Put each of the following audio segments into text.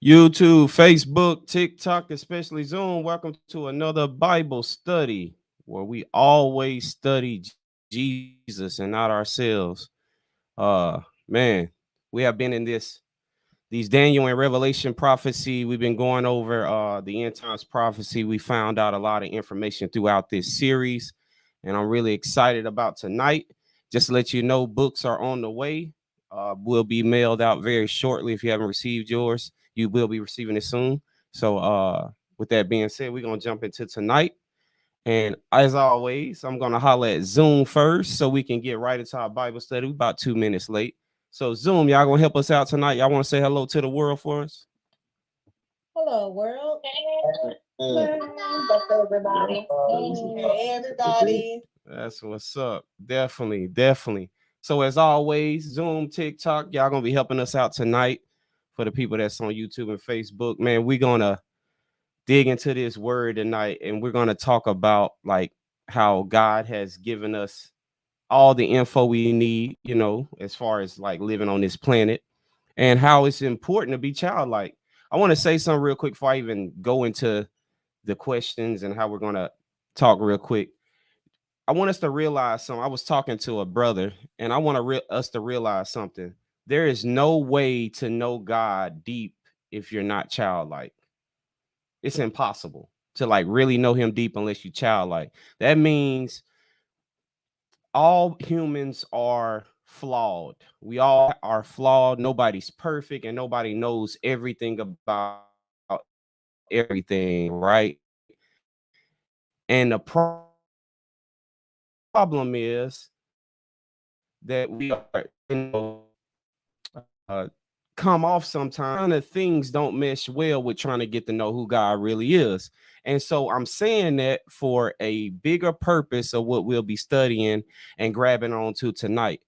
YouTube, Facebook, TikTok, especially Zoom. Welcome to another Bible study where we always study Jesus and not ourselves. Man, we have been in these Daniel and Revelation prophecy. We've been going over the end times prophecy. We found out a lot of information throughout this series, and I'm really excited about tonight. Just to let you know, books are on the way. Will be mailed out very shortly. If you haven't received yours, you will be receiving it soon. So, with that being said, we're gonna jump into tonight. And as always, I'm gonna holler at Zoom first so we can get right into our Bible study. We're about 2 minutes late. So Zoom, y'all gonna help us out tonight. Y'all want to say hello to the world for us? Hello, world. What's everybody? Hey, everybody. That's what's up. Definitely. So as always, Zoom, TikTok, y'all gonna be helping us out tonight. For the people that's on YouTube and Facebook, man, we're gonna dig into this word tonight, and we're gonna talk about like how God has given us all the info we need, as far as like living on this planet, and how it's important to be childlike. I want to say something real quick before I even go into the questions and how we're going to talk real quick. I want us to realize something. I was talking to a brother, and I want us to realize something. There is no way to know God deep if you're not childlike. It's impossible to like really know him deep unless you childlike. That means all humans are flawed. We all are flawed. Nobody's perfect, and nobody knows everything about everything, right? And the problem is that we are, come off sometimes. Kind of things don't mesh well with trying to get to know who God really is. And so I'm saying that for a bigger purpose of what we'll be studying and grabbing onto tonight.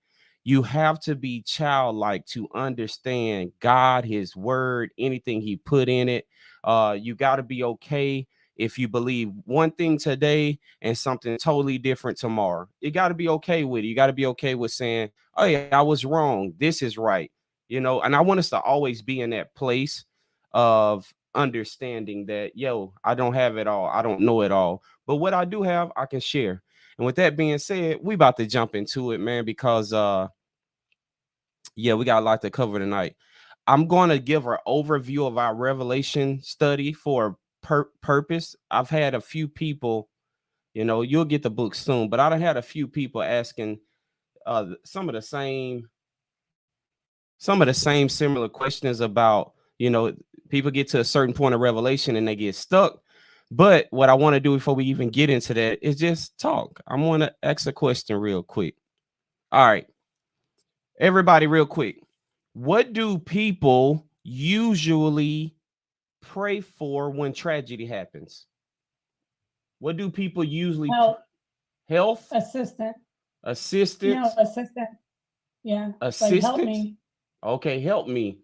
You have to be childlike to understand God, his word, anything he put in it. You got to be okay if you believe one thing today and something totally different tomorrow. You got to be okay with it. You got to be okay with saying, oh, yeah, I was wrong. This is right. And I want us to always be in that place of understanding that, I don't have it all. I don't know it all. But what I do have, I can share. And with that being said, we about to jump into it, man, because we got a lot to cover tonight. I'm going to give an overview of our Revelation study for purpose. I've had a few people, you'll get the book soon, but I had a few people asking some of the same similar questions about, people get to a certain point of revelation and they get stuck. But what I want to do before we even get into that is just talk. I'm going to ask a question real quick. All right, everybody, real quick. What do people usually pray for when tragedy happens? What do people usually health? Assistant. Assistance? No, assistant. Yeah. Assistance? Like, help me. Okay, help me.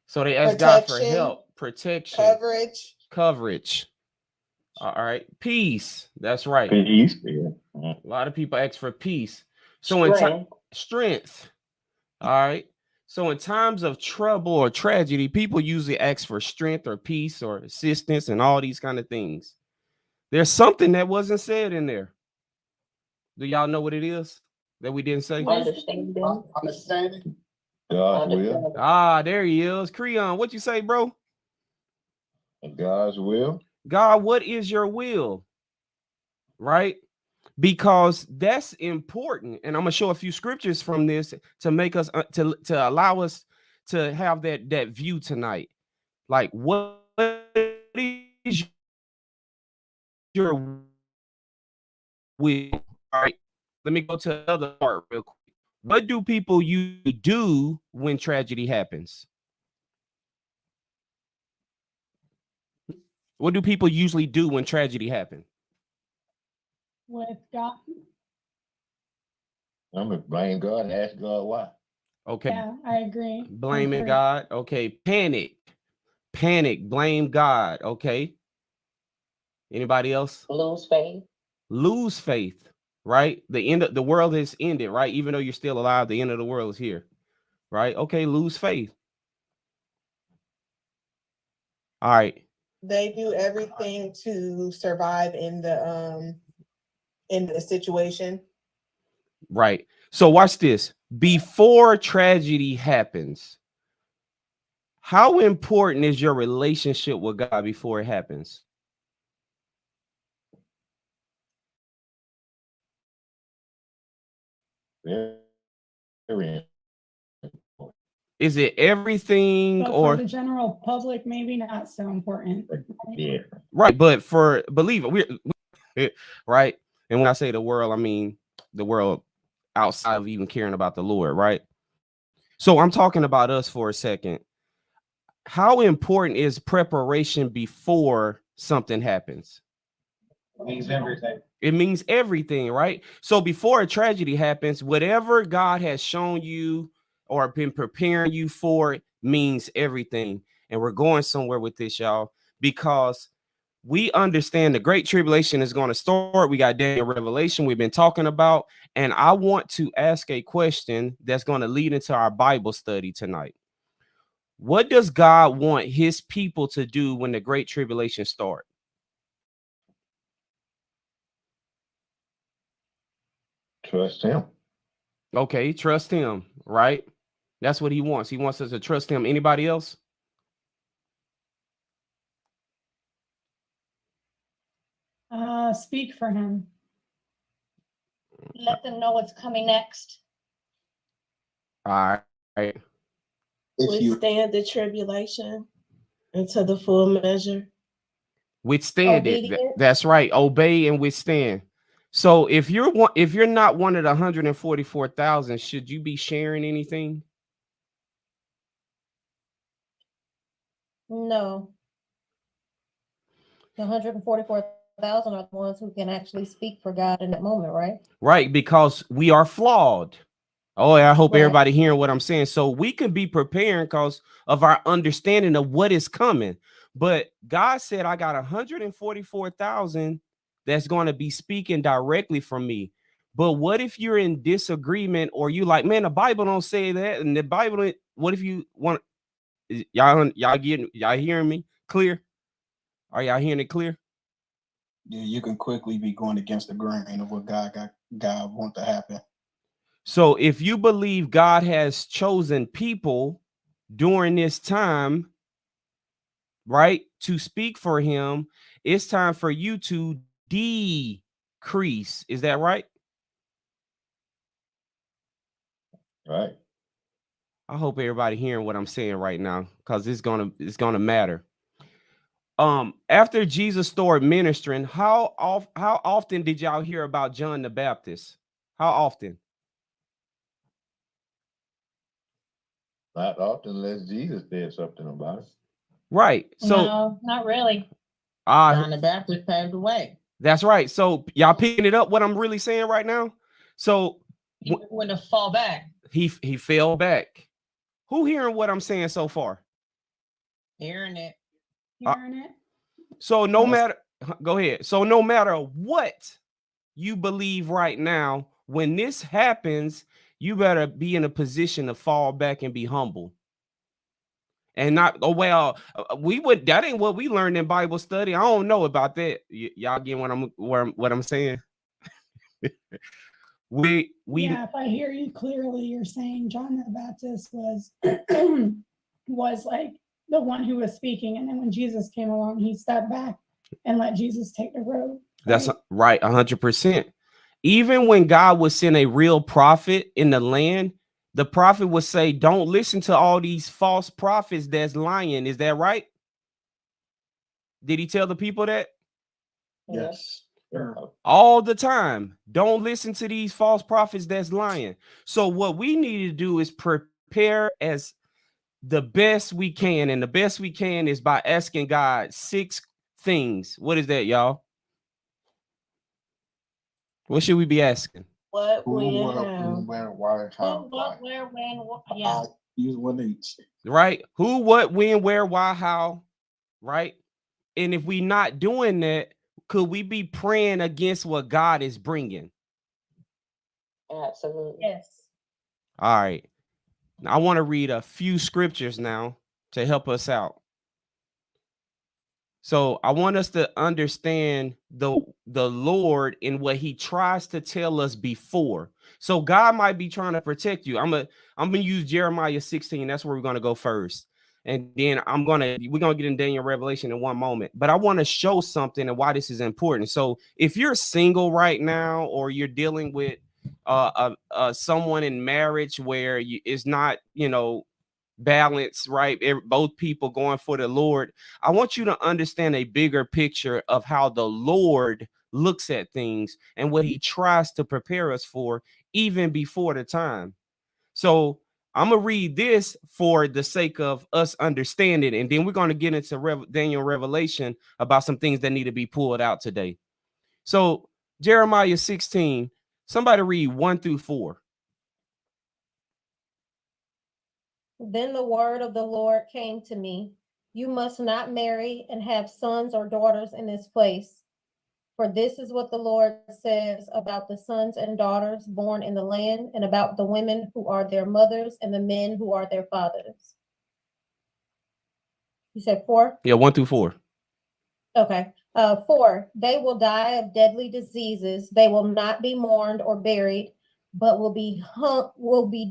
So they ask God for help, protection, coverage. All right, peace. That's right. Peace. Yeah. A lot of people ask for peace. So in strength. All right. So in times of trouble or tragedy, people usually ask for strength or peace or assistance and all these kind of things. There's something that wasn't said in there. Do y'all know what it is that we didn't say? Understanding. God's will. Ah, there he is. Creon, what you say, bro? God's will. God, what is your will? Right? Because that's important. And I'm gonna show a few scriptures from this to make us to allow us to have that view tonight. Like, what is your will? All right, let me go to the other part real quick. What do people usually do when tragedy happens? What do people usually do when tragedy happens? With God. I'm gonna blame God and ask God why. Okay. Yeah, I agree. Blaming God. Okay. Panic. Blame God. Okay. Anybody else? Lose faith. Right? The end of the world has ended, right? Even though you're still alive, the end of the world is here. Right? Okay, lose faith. All right. They do everything to survive in the situation. Right. So watch this. Before tragedy happens, how important is your relationship with God before it happens? Very. Is it everything But for or the general public, maybe not so important. Yeah. right? But for believer, we right. And when I say the world, I mean the world outside of even caring about the Lord, right? So I'm talking about us for a second. How important is preparation before something happens? It means everything. It means everything, right? So before a tragedy happens, whatever God has shown you or been preparing you for means everything. And we're going somewhere with this, y'all, because we understand the great tribulation is going to start. We got Daniel Revelation we've been talking about. And I want to ask a question that's going to lead into our Bible study tonight. What does God want his people to do when the great tribulation starts? Trust him. Okay, trust him, right? That's what he wants. He wants us to trust him. Anybody else? Speak for him. Let them know what's coming next. All right. Withstand the tribulation until the full measure. Withstand it. Obedience. That's right. Obey and withstand. So if you're not one of the 144,000, should you be sharing anything? No. The 144,000 are the ones who can actually speak for God in that moment, right? Right, because we are flawed. Oh, I hope Right. everybody hearing what I'm saying. So we can be preparing because of our understanding of what is coming. But God said, I got 144,000 that's going to be speaking directly from me. But what if you're in disagreement or you like, man, the Bible don't say that. And the Bible, what if you want y'all hearing me clear? Are y'all hearing it clear? Yeah, you can quickly be going against the grain of what God want to happen. So if you believe God has chosen people during this time, right, to speak for him, it's time for you to decrease. Is that right? Right. I hope everybody hearing what I'm saying right now, because it's gonna matter. After Jesus started ministering, how often did y'all hear about John the Baptist? How often? Not often unless Jesus did something about it. Right. So No, not really. John the Baptist paved the way. that's right. So y'all picking it up what I'm really saying right now? So He went to fall back. he fell back. Who hearing what I'm saying so far? Hearing it. Hearing it. So no Yes. matter, go ahead. So no matter what you believe right now, when this happens, you better be in a position to fall back and be humble. And not, oh well, that ain't what we learned in Bible study. I don't know about that. Y'all get what I'm saying? we Yeah, if I hear you clearly, you're saying John the Baptist was was like the one who was speaking, and then when Jesus came along, he stepped back and let Jesus take the road. That's right? right, 100%. Even when God would send a real prophet in the land, the prophet would say, don't listen to all these false prophets that's lying. Is that right? Did he tell the people that? Yes. Sure. All the time? Don't listen to these false prophets that's lying. So what we need to do is prepare as the best we can. And the best we can is by asking God 6 things. What is that, y'all? What should we be asking? What, Who, when, what, how. when, where, why, how, Who, why. what, where, when, what, yeah. Use one each. Right? Who, what, when, where, why, how, right? And if we not doing that, could we be praying against what God is bringing? Absolutely. Yes. All right. Now, I want to read a few scriptures now to help us out. So I want us to understand the Lord in what he tries to tell us before. So God might be trying to protect you. I'm gonna use Jeremiah 16. That's where we're gonna go first. And then we're gonna get in Daniel Revelation in one moment. But I want to show something and why this is important. So if you're single right now, or you're dealing with someone in marriage where it's not, balance, right? Both people going for the Lord. I want you to understand a bigger picture of how the Lord looks at things and what he tries to prepare us for even before the time. So I'm gonna read this for the sake of us understanding, and then we're going to get into Daniel Revelation about some things that need to be pulled out today. So Jeremiah 16, somebody read 1-4. Then the word of the Lord came to me. You must not marry and have sons or daughters in this place. For this is what the Lord says about the sons and daughters born in the land, and about the women who are their mothers and the men who are their fathers. You said 4? Yeah, 1-4. Okay. 4, they will die of deadly diseases. They will not be mourned or buried, but will be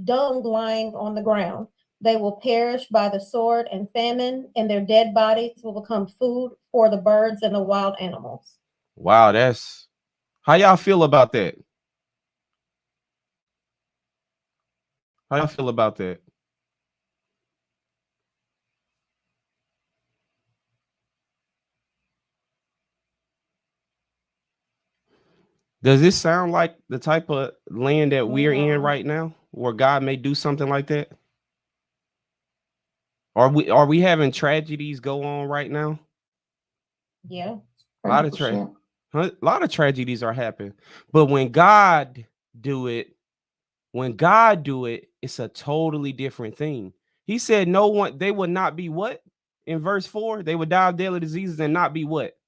dung lying on the ground. They will perish by the sword and famine, and their dead bodies will become food for the birds and the wild animals. Wow, that's how y'all feel about that? How y'all feel about that? Does this sound like the type of land that we're in right now, where God may do something like that? Are we having tragedies go on right now? Yeah. A lot of tragedies are happening. But when God do it, it's a totally different thing. He said they would not be what? In verse 4, they would die of deadly diseases and not be what?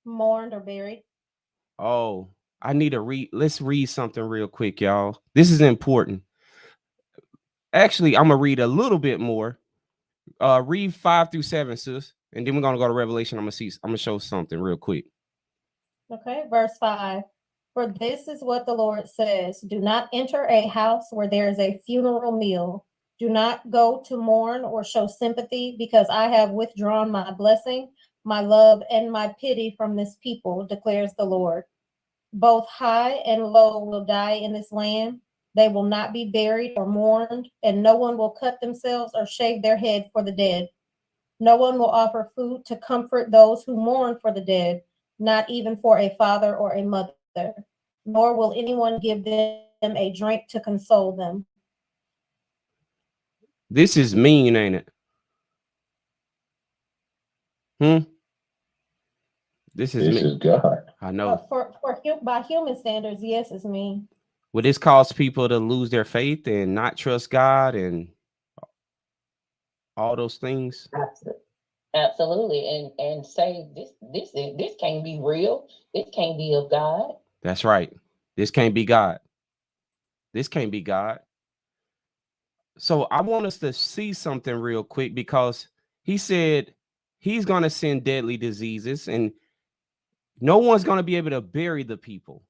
Mourned or buried. Oh, I need to read. Let's read something real quick, y'all. This is important. Actually, I'm gonna read a little bit more. Read 5-7, sis, and then we're gonna go to Revelation. I'm gonna show something real quick. Okay, verse 5. For this is what the Lord says: do not enter a house where there is a funeral meal. Do not go to mourn or show sympathy, because I have withdrawn my blessing, my love, and my pity from this people, declares the Lord. Both high and low will die in this land. They will not be buried or mourned, and no one will cut themselves or shave their head for the dead. No one will offer food to comfort those who mourn for the dead, not even for a father or a mother, nor will anyone give them a drink to console them. This is mean, ain't it? This is God. I know. By human standards, yes, it's mean. Would this cause people to lose their faith and not trust God and all those things? Absolutely. And say this can't be real. This can't be of God. That's right. This can't be God. This can't be God. So I want us to see something real quick, because he said he's going to send deadly diseases and no one's going to be able to bury the people.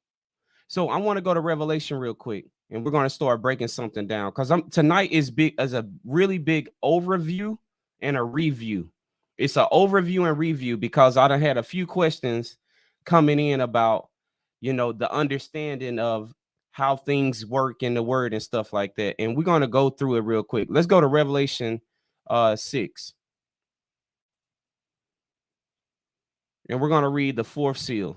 So I want to go to Revelation real quick, and we're going to start breaking something down, because tonight is big as a really big overview and a review. It's an overview and review because I done had a few questions coming in about, the understanding of how things work in the word and stuff like that. And we're going to go through it real quick. Let's go to Revelation 6. And we're going to read the 4th seal.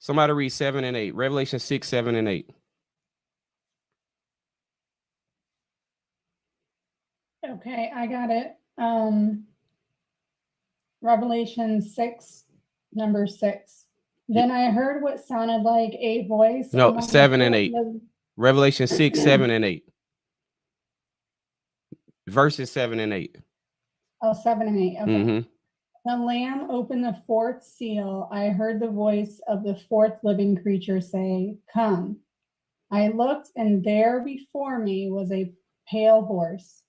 Somebody read 7 and 8. Revelation 6, 7 and 8. Okay, I got it. Revelation 6, number 6. Then I heard what sounded like a voice. No, 7 and 8. Revelation 6, 7 and 8. Verses 7 and 8. Oh, 7 and 8. Okay. Mm-hmm. The Lamb opened the 4th seal. I heard the voice of the 4th living creature say, "Come." I looked, and there before me was a pale horse.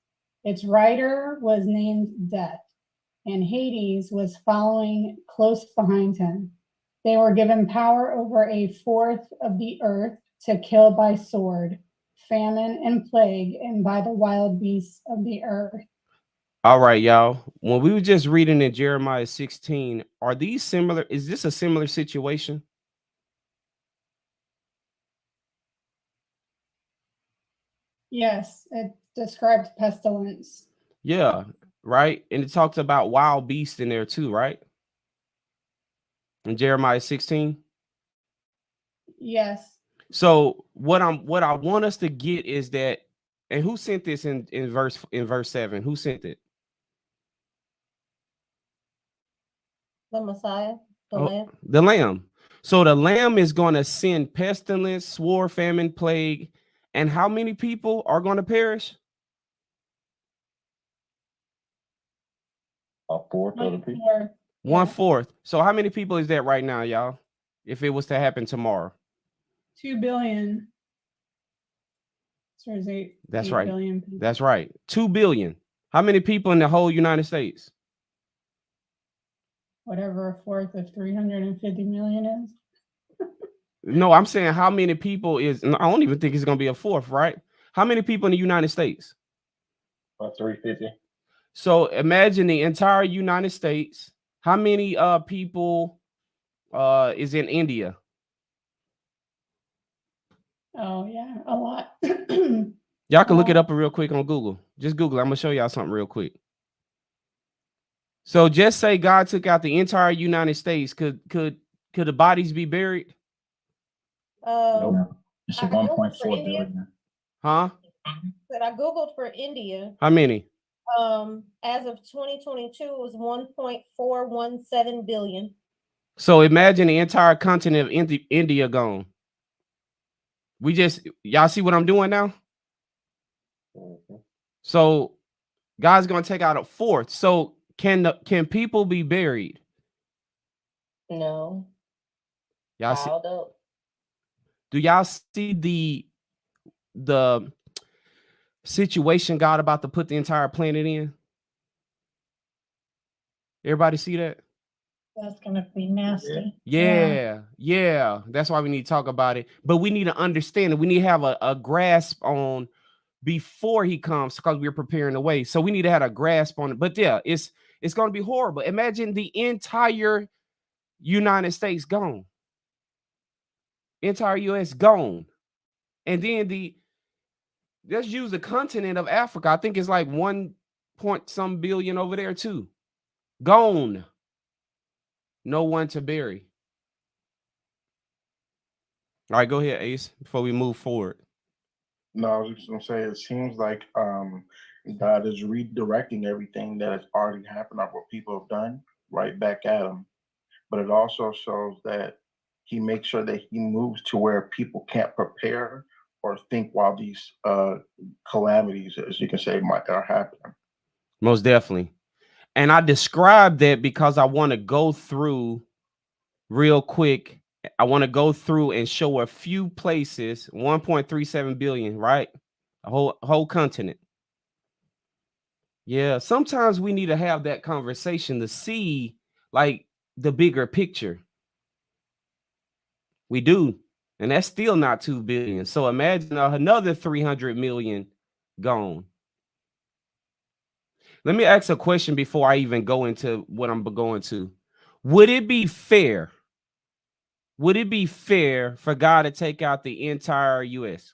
Its rider was named Death, and Hades was following close behind him. They were given power over a fourth of the earth to kill by sword, famine, and plague, and by the wild beasts of the earth. All right, y'all. When we were just reading in Jeremiah 16, are these similar? Is this a similar situation? Yes, it described pestilence. Yeah, right. And it talks about wild beasts in there too, right? In Jeremiah 16. Yes. So what I want us to get is that, and who sent this in verse 7? Who sent it? The Messiah, the Oh, Lamb. the Lamb. So the Lamb is going to send pestilence, sword, famine, plague, and how many people are going to perish? A fourth of the people. Or- One Yeah. fourth. So how many people is that right now, y'all? If it was to happen tomorrow? 2 billion. So there's That's 8 right. billion people. That's right. 2 billion. How many people in the whole United States? Whatever a fourth of 350 million is. No, I'm saying how many people is, I don't even think it's going to be a fourth, right? How many people in the United States? About 350. So imagine the entire United States. How many people is in India? Oh yeah, a lot. Y'all can look it up real quick on Google. Just Google it. I'm gonna show y'all something real quick. So just say God took out the entire United States. Could the bodies be buried? Nope. It's I Googled 1.4 for India. billion. Huh? But I Googled for India. How many? As of 2022, it was 1.417 billion. So imagine the entire continent of India gone. Y'all see what I'm doing now? Mhm. So God's gonna take out a fourth. So can people be buried? No, Y'all see? piled up. Do y'all see the situation God about to put the entire planet in? Everybody see that? That's gonna be nasty. Yeah. That's why we need to talk about it. But we need to understand it. We need to have a grasp on before he comes because we're preparing the way. So we need to have a grasp on it. But yeah, it's going to be horrible. Imagine the entire United States gone. Entire US gone. And then let's use the continent of Africa. I think it's like 1 point some billion over there too. Gone. No one to bury. All right, go ahead, Ace, before we move forward. No, I was just gonna say it seems like God is redirecting everything that has already happened or what people have done right back at him. But it also shows that he makes sure that he moves to where people can't prepare or think while these calamities, as you can say, are happening. Most definitely. And I described that because I want to go through real quick. I want to go through and show a few places, 1.37 billion, right? A whole continent. Yeah, sometimes we need to have that conversation to see like the bigger picture. We do. And that's still not 2 billion. So imagine another 300 million gone. Let me ask a question before I even go into what I'm going to. Would it be fair? Would it be fair for God to take out the entire US?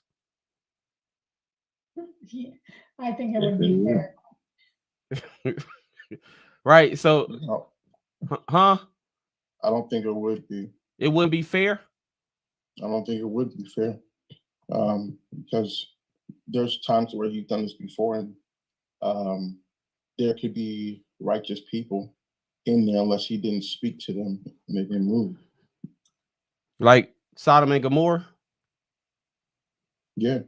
Yeah, I think it would be fair. Right. So, No, huh? I don't think it would be. It wouldn't be fair. I don't think it would be fair. Because there's times where he's done this before, and there could be righteous people in there unless he didn't speak to them and they didn't move. Like Sodom and Gomorrah. Yeah.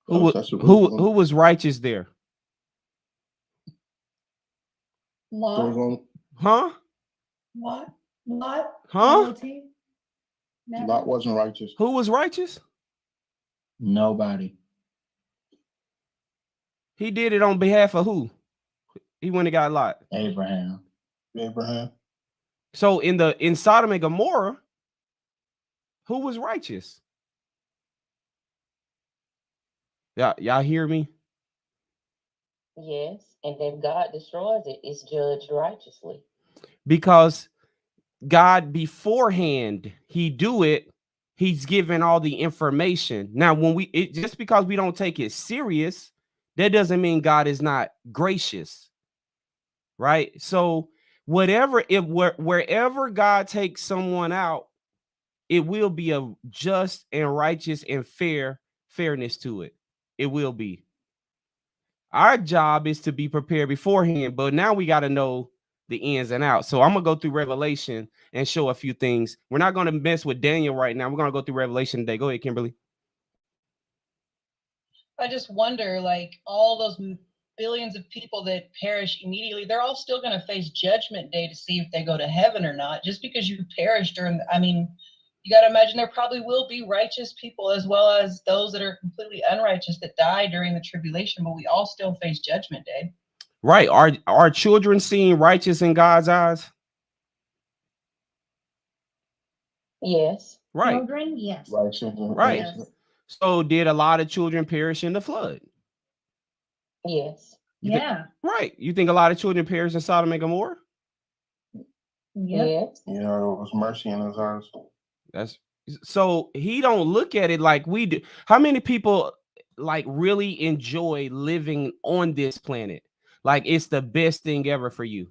Who That's a who was righteous there? Lot, Huh? Lot, Huh? Lot Lot wasn't righteous. Who was righteous? Nobody. He did it on behalf of who? He went and got Lot. Abraham. So in Sodom and Gomorrah, who was righteous? Y'all hear me? Yes, and if God destroys it, it's judged righteously. Because God beforehand, he do it, he's given all the information. Now, when just because we don't take it serious, that doesn't mean God is not gracious, right? So wherever God takes someone out, it will be a just and righteous and fairness to it. It will be. Our job is to be prepared beforehand, but now we got to know the ins and outs. So I'm gonna go through Revelation and show a few things. We're not gonna mess with Daniel right now. We're gonna go through Revelation today. Go ahead, Kimberly. I just wonder, like, all those billions of people that perish immediately, they're all still going to face judgment day to see if they go to heaven or not. Just because you perish during, I mean, you got to imagine there probably will be righteous people as well as those that are completely unrighteous that die during the tribulation, but we all still face judgment day. Right. Are children seen righteous in God's eyes? Yes. Right. Children, yes. Right. Yes. So did a lot of children perish in the flood? Yes. Yeah. Right. You think a lot of children perish in Sodom and Gomorrah? Yep. Yes. You know, it was mercy in his eyes. That's so he don't look at it like we do. How many people like really enjoy living on this planet? Like it's the best thing ever for you.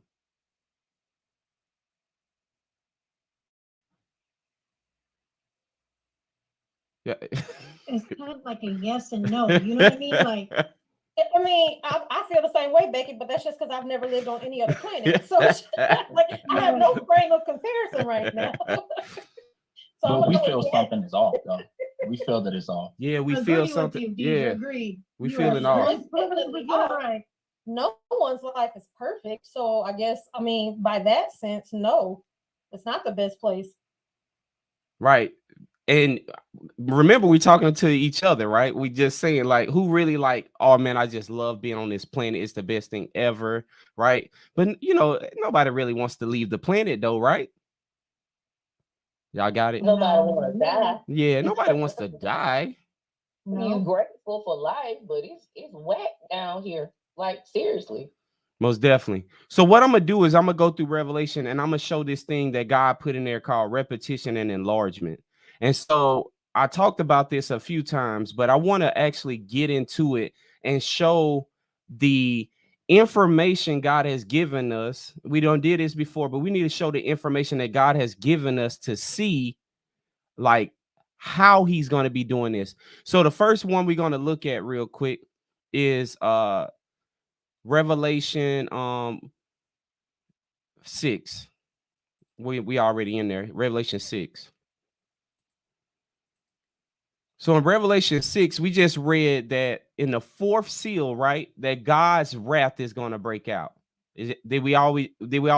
Yeah. It's kind of like a yes and no. You know what I mean? Like, I mean, I feel the same way, Becky, but that's just because I've never lived on any other planet. So like, I have no frame of comparison right now. So But we feel something is off, though. We feel that it's off. Yeah, we feel something. Yeah, Agreed. we feeling off. Right. No one's life is perfect. So I guess, I mean, by that sense, no, it's not the best place. Right. And remember, we talking to each other, right? We just saying like, who really like, oh man, I just love being on this planet. It's the best thing ever, right? But you know, nobody really wants to leave the planet though, right? Y'all got it? Nobody want to die. Yeah, nobody wants to die. You're grateful for life, but it's whack down here. Like, seriously. Most definitely. So what I'm gonna do is I'm gonna go through Revelation and I'm gonna show this thing that God put in there called repetition and enlargement. And so I talked about this a few times, but I want to actually get into it and show the information God has given us. We don't did this before, but we need to show the information that God has given us to see like how he's going to be doing this. So the first one we're going to look at real quick is Revelation 6. We already in there. Revelation 6. So in Revelation 6, we just read that in the fourth seal, right, that God's wrath is going to break out. Did we all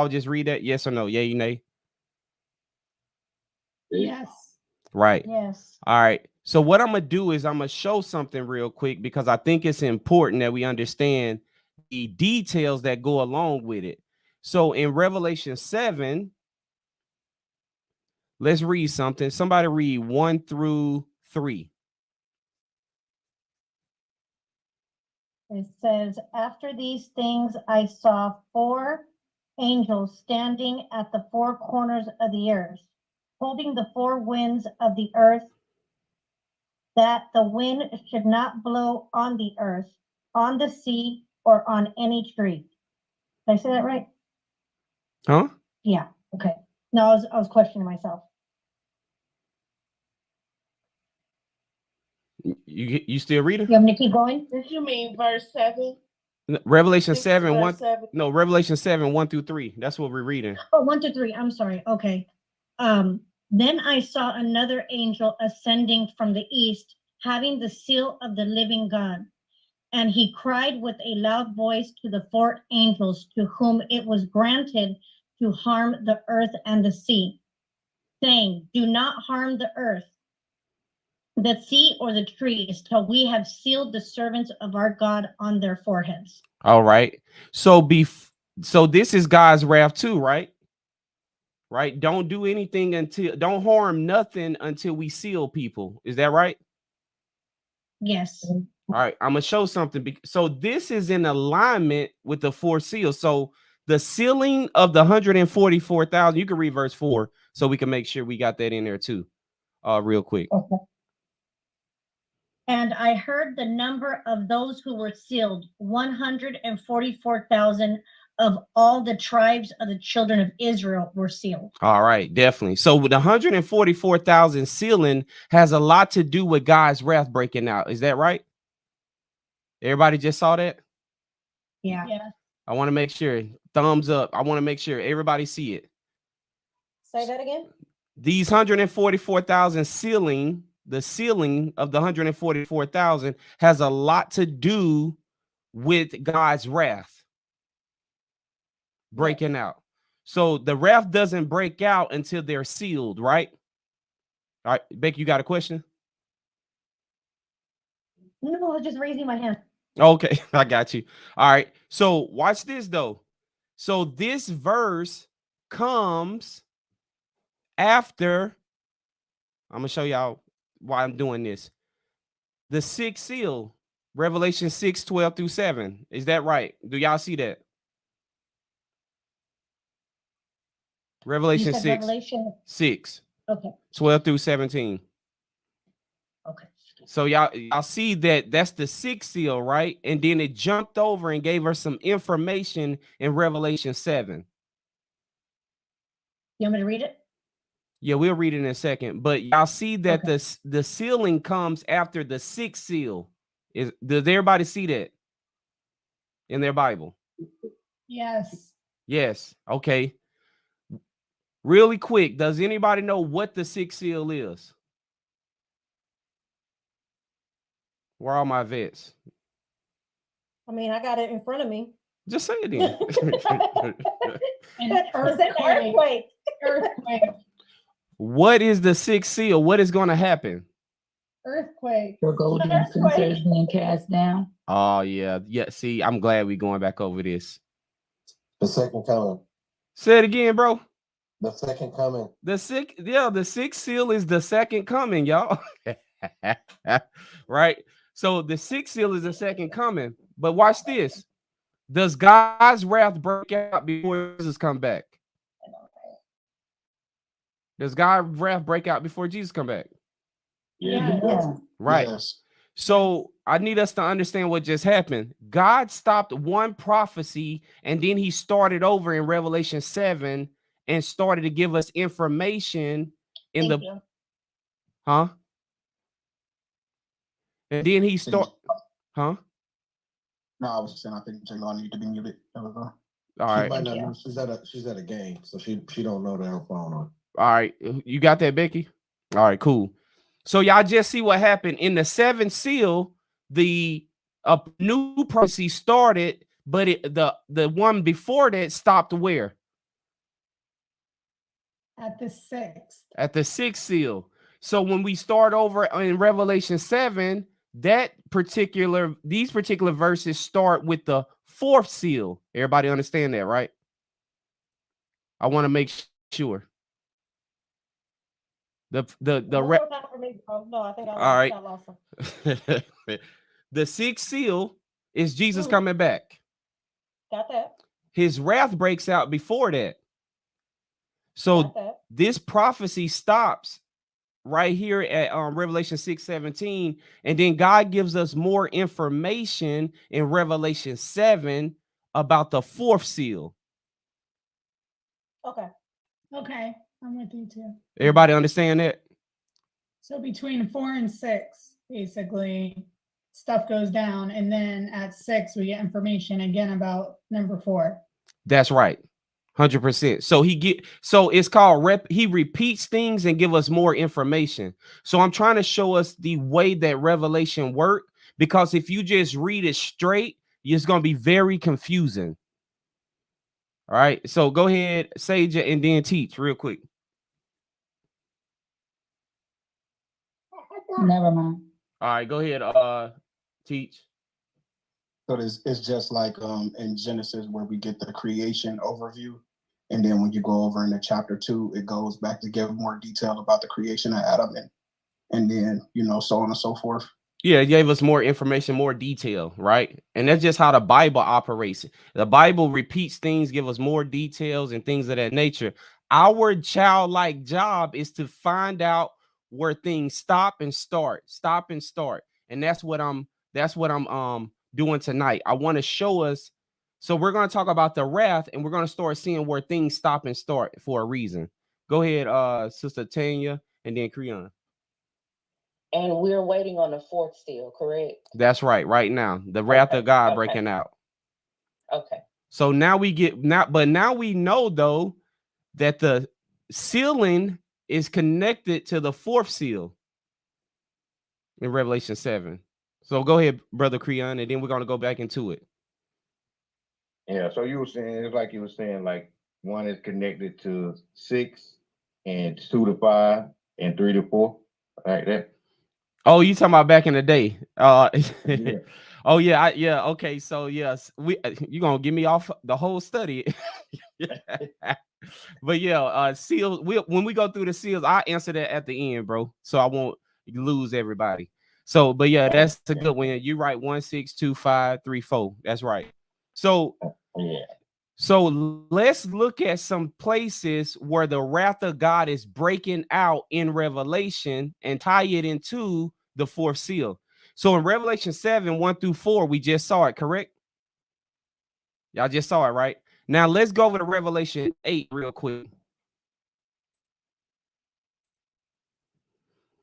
just read that? Yes or no? Yay, nay? Yes. Right. Yes. All right. So what I'm going to do is I'm going to show something real quick because I think it's important that we understand the details that go along with it. So in Revelation 7, let's read something. Somebody read 1 through 3. It says, after these things, I saw 4 angels standing at the 4 corners of the earth, holding the 4 winds of the earth, that the wind should not blow on the earth, on the sea, or on any tree. Did I say that right? Huh? Yeah. Okay. No, I was questioning myself. You still reading? You want me to keep going? Did you mean verse 7? Revelation 6 7, verse 1. 7? No, Revelation 7, 1 through 3. That's what we're reading. Oh, 1 to 3. I'm sorry. Okay. Then I saw another angel ascending from the east, having the seal of the living God. And he cried with a loud voice to the 4 angels to whom it was granted to harm the earth and the sea, saying, do not harm the earth, the sea or the trees till we have sealed the servants of our God on their foreheads. All right. So so this is God's wrath too, right? Right. Don't do anything don't harm nothing until we seal people. Is that right? Yes. All right. I'm gonna show something. So this is in alignment with the 4 seals. So the sealing of the 144,000. You can read verse 4 so we can make sure we got that in there too. Real quick. Okay. And I heard the number of those who were sealed, 144,000 of all the tribes of the children of Israel were sealed. All right, definitely. So with 144,000 sealing has a lot to do with God's wrath breaking out. Is that right? Everybody just saw that? Yeah. Yeah. I want to make sure. Thumbs up. I want to make sure everybody see it. Say that again. These 144,000 sealing, the sealing of the 144,000 has a lot to do with God's wrath breaking out. So the wrath doesn't break out until they're sealed, right? All right, Becky, you got a question? No, I was just raising my hand. Okay, I got you. All right. So watch this though. So this verse comes after. I'm gonna show y'all why I'm doing this. The 6th seal, Revelation 6:12-7. Is that right? Do y'all see that? Revelation You said 6, Revelation. 6, Okay. 12-17. Okay. So y'all see that that's the 6th seal, right? And then it jumped over and gave her some information in Revelation 7. You want me to read it? Yeah, we'll read it in a second. But y'all see that Okay. the sealing comes after the 6th seal. Does everybody see that in their Bible? Yes. Yes. Okay. Really quick, does anybody know what the 6th seal is? Where are my vets? I mean, I got it in front of me. Just say it then. And It's an earthquake. Earthquake. What is the 6th seal? What is going to happen? Earthquake. The golden Earthquake. censers being cast down. Oh, yeah. Yeah. See, I'm glad we're going back over this. The second coming. Say it again, bro. The second coming. The 6th seal is the second coming, y'all. Right? So the 6th seal is the second coming. But watch this. Does God's wrath break out before Jesus come back? Does God's wrath break out before Jesus come back? Yeah. Yeah. Right. Yes. So I need us to understand what just happened. God stopped one prophecy and then he started over in Revelation 7 and started to give us information in Thank you. huh? And then he huh? No, I was just saying, I think J-Law needed to be muted. That was all. All She right. might not know. She's at a game, so she don't know that her phone on. All right. You got that, Becky? All right, cool. So y'all just see what happened in the 7th seal. The new prophecy started, but the one before that stopped where? At the 6th. At the 6th seal. So when we start over in Revelation 7, these particular verses start with the 4th seal. Everybody understand that, right? I want to make sure. One more time for me, bro. No, I think All right. I lost him. The 6th seal is Jesus coming back. Got that. His wrath breaks out before that. So Got that. this prophecy stops right here at Revelation 6:17, and then God gives us more information in Revelation 7 about the 4th seal. Okay. Okay. I'm with you too. Everybody understand that? So between 4 and 6, basically, stuff goes down. And then at 6, we get information again about number 4. That's right. 100%. So it's called he repeats things and give us more information. So I'm trying to show us the way that Revelation work, because if you just read it straight, it's going to be very confusing. All right. So go ahead, Sage, and then teach real quick. Never mind. All right, go ahead. Teach. So it's just like in Genesis where we get the creation overview. And then when you go over into chapter 2, it goes back to give more detail about the creation of Adam and then, so on and so forth. Yeah, it gave us more information, more detail, right? And that's just how the Bible operates. The Bible repeats things, give us more details and things of that nature. Our childlike job is to find out where things stop and start. And that's what I'm doing tonight. I want to show us. So we're going to talk about the wrath, and we're going to start seeing where things stop and start for a reason. Go ahead, Sister Tanya, and then Creon. And we're waiting on the fourth seal, correct? That's right now. The wrath of God breaking out. Okay. So now now we know though that the sealing is connected to the fourth seal in Revelation 7. So go ahead, Brother Creon, and then we're going to go back into it. Yeah, so you were saying, it's like you were saying, like one is connected to 6 and 2 to 5 and 3 to 4, like that. Oh, you talking about back in the day? Yeah. Oh yeah, okay. So yes, you gonna give me off the whole study. But yeah, seals. When we go through the seals, I answer that at the end, bro. So I won't lose everybody. So, but yeah, that's a good one. You write 1, 6, 2, 5, 3, 4. That's right. So Yeah. So let's look at some places where the wrath of God is breaking out in Revelation and tie it into the fourth seal. So in Revelation 7, 1 through 4, we just saw it, correct? Y'all just saw it, right? Now let's go over to Revelation 8 real quick.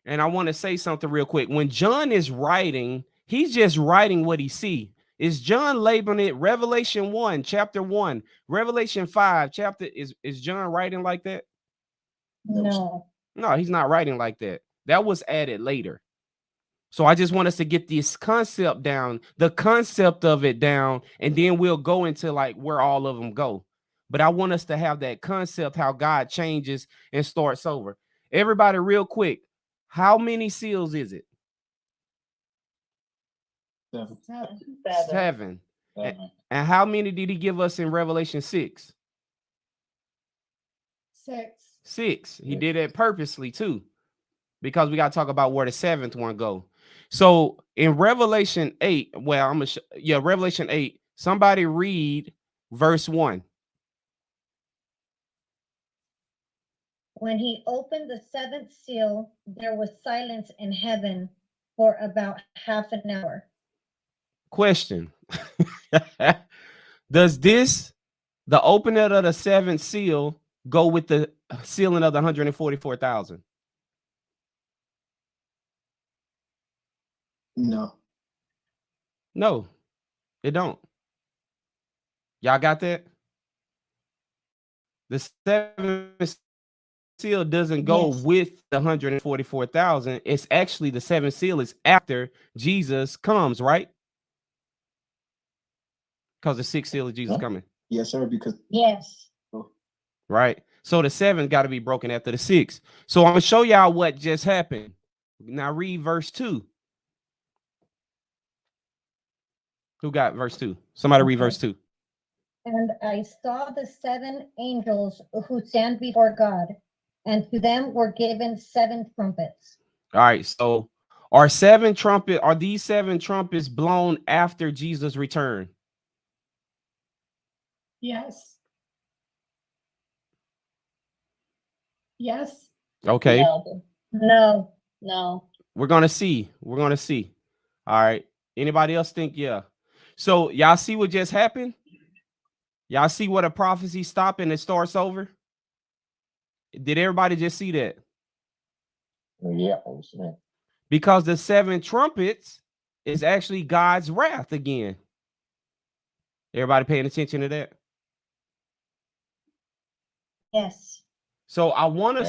And I want to say something real quick. When John is writing, he's just writing what he sees. Is John labeling it Revelation 1, chapter 1, Revelation 5, chapter? Is John writing like that? No. No, he's not writing like that. That was added later. So I just want us to get this concept down, the concept of it down, and then we'll go into like where all of them go. But I want us to have that concept, how God changes and starts over. Everybody, real quick, how many seals is it? 7. And how many did he give us in Revelation 6? 6. He did it purposely too, because we got to talk about where the 7th one go. So in Revelation 8, well, I'm gonna Revelation 8. Somebody read verse 1. When he opened the 7th seal, there was silence in heaven for about half an hour. Question. Does the opening of the 7th seal go with the sealing of the 144,000? No. No, it don't. Y'all got that? The 7th seal doesn't go with the 144,000. It's actually the 7th seal is after Jesus comes, right? Because the 6th seal of Jesus coming. Yes, sir. Because right. So the 7 got to be broken after the 6. So I'm gonna show y'all what just happened. Now read verse 2. Who got verse 2? Somebody read verse 2. And I saw the 7 angels who stand before God, and to them were given 7 trumpets. All right. So are these 7 trumpets blown after Jesus' return? Yes. Yes. Okay. No. We're gonna see. All right. Anybody else think? Yeah. So y'all see what just happened? Y'all see what a prophecy stops and it starts over? Did everybody just see that? Yeah. Because the 7 trumpets is actually God's wrath again. Everybody paying attention to that? Yes. So I want us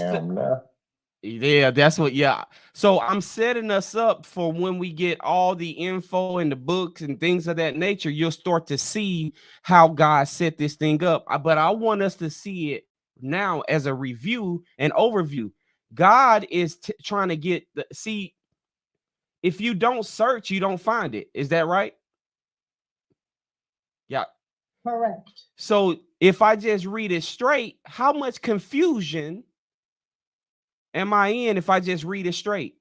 yeah, that's what, yeah. So I'm setting us up for when we get all the info and the books and things of that nature, you'll start to see how God set this thing up. But I want us to see it now as a review and overview. God is trying to see if you don't search, you don't find it. Is that right? Yeah. Correct. So if I just read it straight, how much confusion am I in if I just read it straight?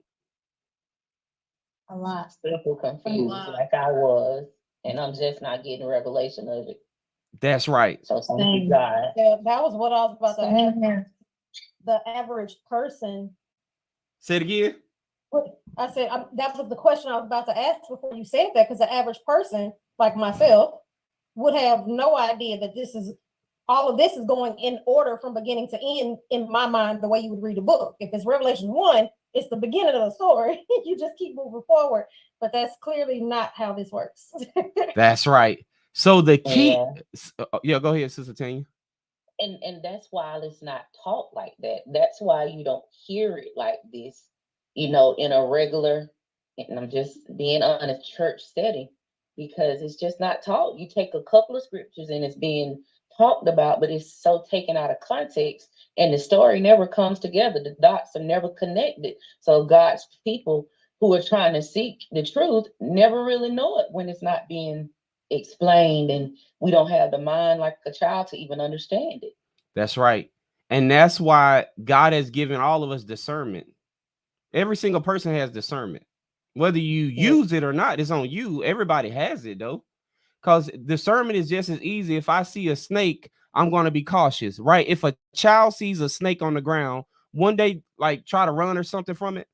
A lot. Simple confused like I was, and I'm just not getting revelation of it. That's right. So thank you, God. Yeah, that was what I was about to ask. Amen. The average person, Say it again. I said, that was the question I was about to ask before you said that, because the average person, like myself, would have no idea that all of this is going in order from beginning to end, in my mind, the way you would read a book. If it's Revelation 1, it's the beginning of the story. You just keep moving forward. But that's clearly not how this works. That's right. So the key, Yeah. go ahead, Sister Tanya. And that's why it's not taught like that. That's why you don't hear it like this, in a regular, and I'm just being honest, church setting, because it's just not taught. You take a couple of scriptures and it's being talked about, but it's so taken out of context, and the story never comes together. The dots are never connected. So God's people who are trying to seek the truth never really know it when it's not being explained, and we don't have the mind like a child to even understand it. That's right. And that's why God has given all of us discernment. Every single person has discernment. Whether you use it or not, it's on you. Everybody has it though. Because discernment is just as easy. If I see a snake, I'm going to be cautious, right? If a child sees a snake on the ground, one day, like try to run or something from it.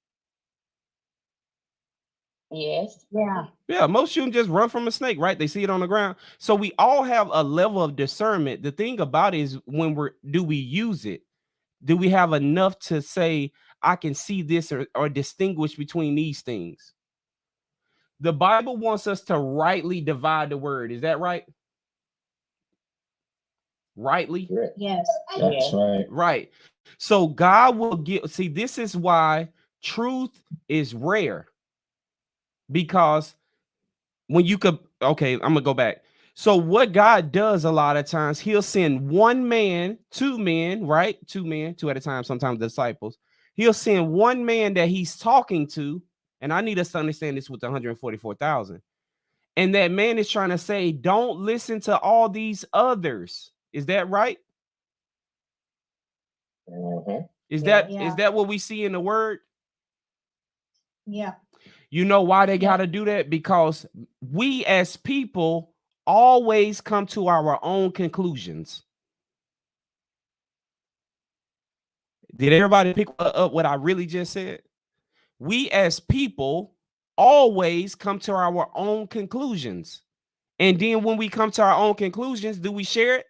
Yes. Yeah. Yeah, most children just run from a snake, right? They see it on the ground. So we all have a level of discernment. The thing about it is do we use it? Do we have enough to say, I can see this or distinguish between these things? The Bible wants us to rightly divide the word. Is that right? Rightly? Yes. That's right. Right. So God will see, this is why truth is rare. Because when you could, okay, I'm gonna go back. So what God does a lot of times, he'll send one man, two men, right? Two men, two at a time, sometimes disciples. He'll send one man that he's talking to, and I need us to understand this with the 144,000. And that man is trying to say, don't listen to all these others. Is that right? Mm-hmm. Is Yeah. that what we see in the word? Yeah. You know why they got to do that? Because we as people always come to our own conclusions. Did everybody pick up what I really just said? We as people always come to our own conclusions. And then when we come to our own conclusions, do we share it?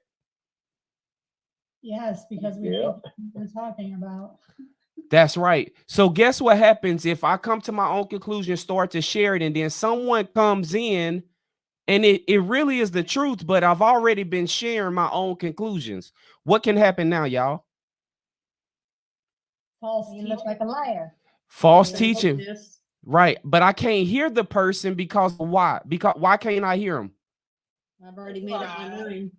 Yes, because we think we're talking about. That's right. So guess what happens if I come to my own conclusion, start to share it, and then someone comes in and it really is the truth, but I've already been sharing my own conclusions. What can happen now, y'all? False. You look like a liar. False teaching. Right. But I can't hear the person because why? Because why can't I hear them? I've already made up my mind.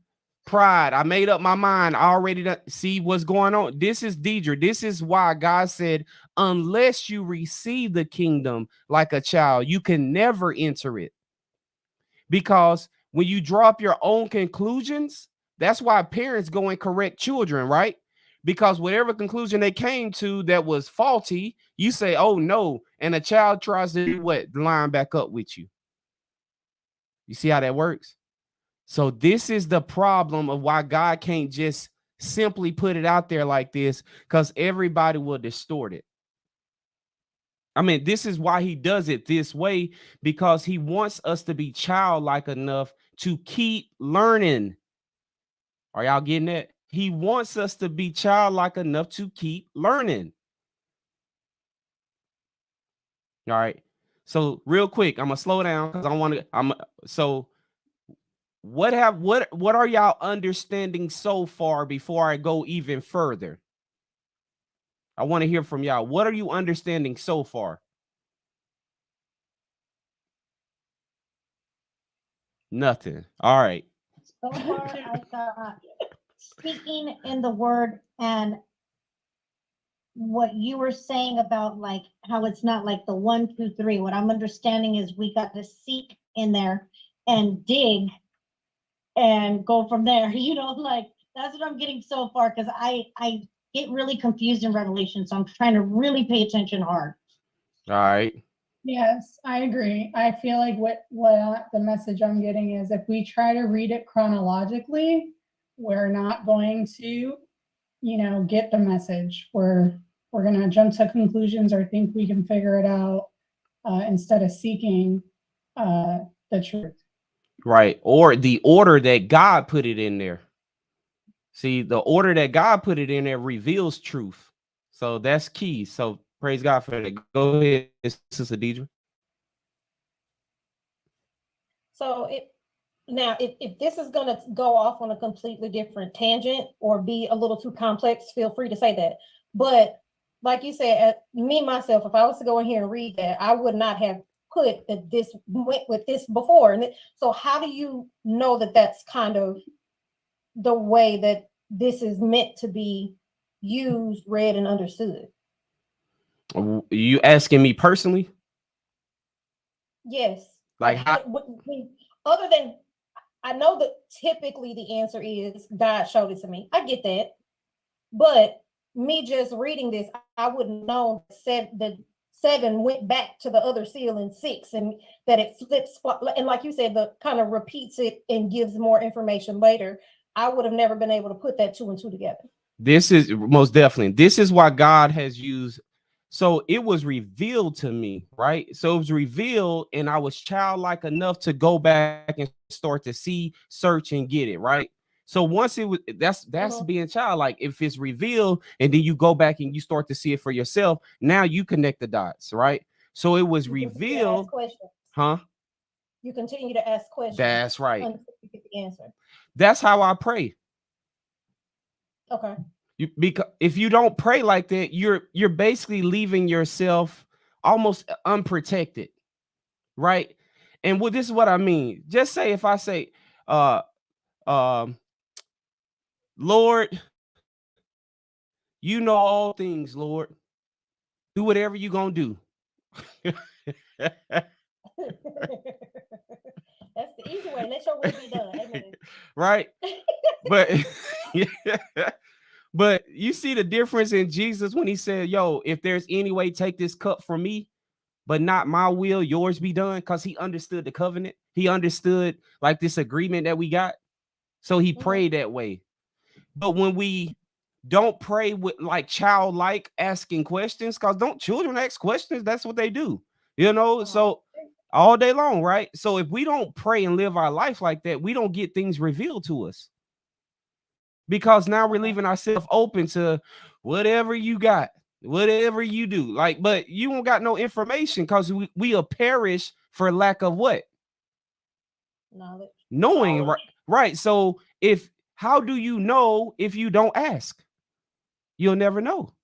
Pride. I made up my mind. I already see what's going on. This is Deidre. This is why God said, unless you receive the kingdom like a child, you can never enter it. Because when you draw up your own conclusions, that's why parents go and correct children, right? Because whatever conclusion they came to that was faulty, you say, oh no. And a child tries to do what? Line back up with you. You see how that works? So this is the problem of why God can't just simply put it out there like this, because everybody will distort it. I mean, this is why he does it this way, because he wants us to be childlike enough to keep learning. Are y'all getting that? He wants us to be childlike enough to keep learning. All right. So real quick, I'm gonna slow down because I want to. So what are y'all understanding so far before I go even further? I want to hear from y'all. What are you understanding so far? Nothing. All right. So far, I thought speaking in the word and what you were saying about like how it's not like the 1, 2, 3. What I'm understanding is we got to seek in there and dig and go from there. You know, like that's what I'm getting so far because I get really confused in Revelation, so I'm trying to really pay attention hard. All right. Yes, I agree. I feel like what the message I'm getting is if we try to read it chronologically, we're not going to, get the message. We're going to jump to conclusions or think we can figure it out instead of seeking the truth. Right. Or the order that God put it in there. See, the order that God put it in there reveals truth. So that's key. So praise God for that. Go ahead, Sister Deidre. So if this is gonna go off on a completely different tangent or be a little too complex, feel free to say that. But like you said, me myself, if I was to go in here and read that, I would not have put that this went with this before. And so how do you know that that's kind of the way that this is meant to be used, read, and understood? You asking me personally? Yes. Like how? Other than, I know that typically the answer is God showed it to me. I get that. But me just reading this, I wouldn't know that 7 went back to the other seal in 6 and that it flips. And like you said, the kind of repeats it and gives more information later. I would have never been able to put that 2 and 2 together. This is most definitely. This is why God has used. So it was revealed to me, right? So it was revealed, and I was childlike enough to go back and start to see, search, and get it, right? So once it was, that's being childlike. If it's revealed, and then you go back and you start to see it for yourself, now you connect the dots, right? So it was revealed, huh? You continue to ask questions. That's right. Until you get the answer. That's how I pray. Okay. Because if you don't pray like that, you're basically leaving yourself almost unprotected, right? And this is what I mean. Just say if I say, Lord, you know all things, Lord. Do whatever you're gonna do. That's the easy way. Let your will be done. Amen. Right? But but you see the difference in Jesus when he said, yo, if there's any way, take this cup from me, but not my will, yours be done. Because he understood the covenant. He understood like this agreement that we got. So he prayed that way. But when we don't pray with like childlike asking questions, because don't children ask questions? That's what they do, so all day long, right? So if we don't pray and live our life like that, we don't get things revealed to us. Because now we're leaving ourselves open to whatever you got, whatever you do. Like, but you don't got no information because we'll perish for lack of what? Knowledge. Knowing, right? So how do you know if you don't ask? You'll never know.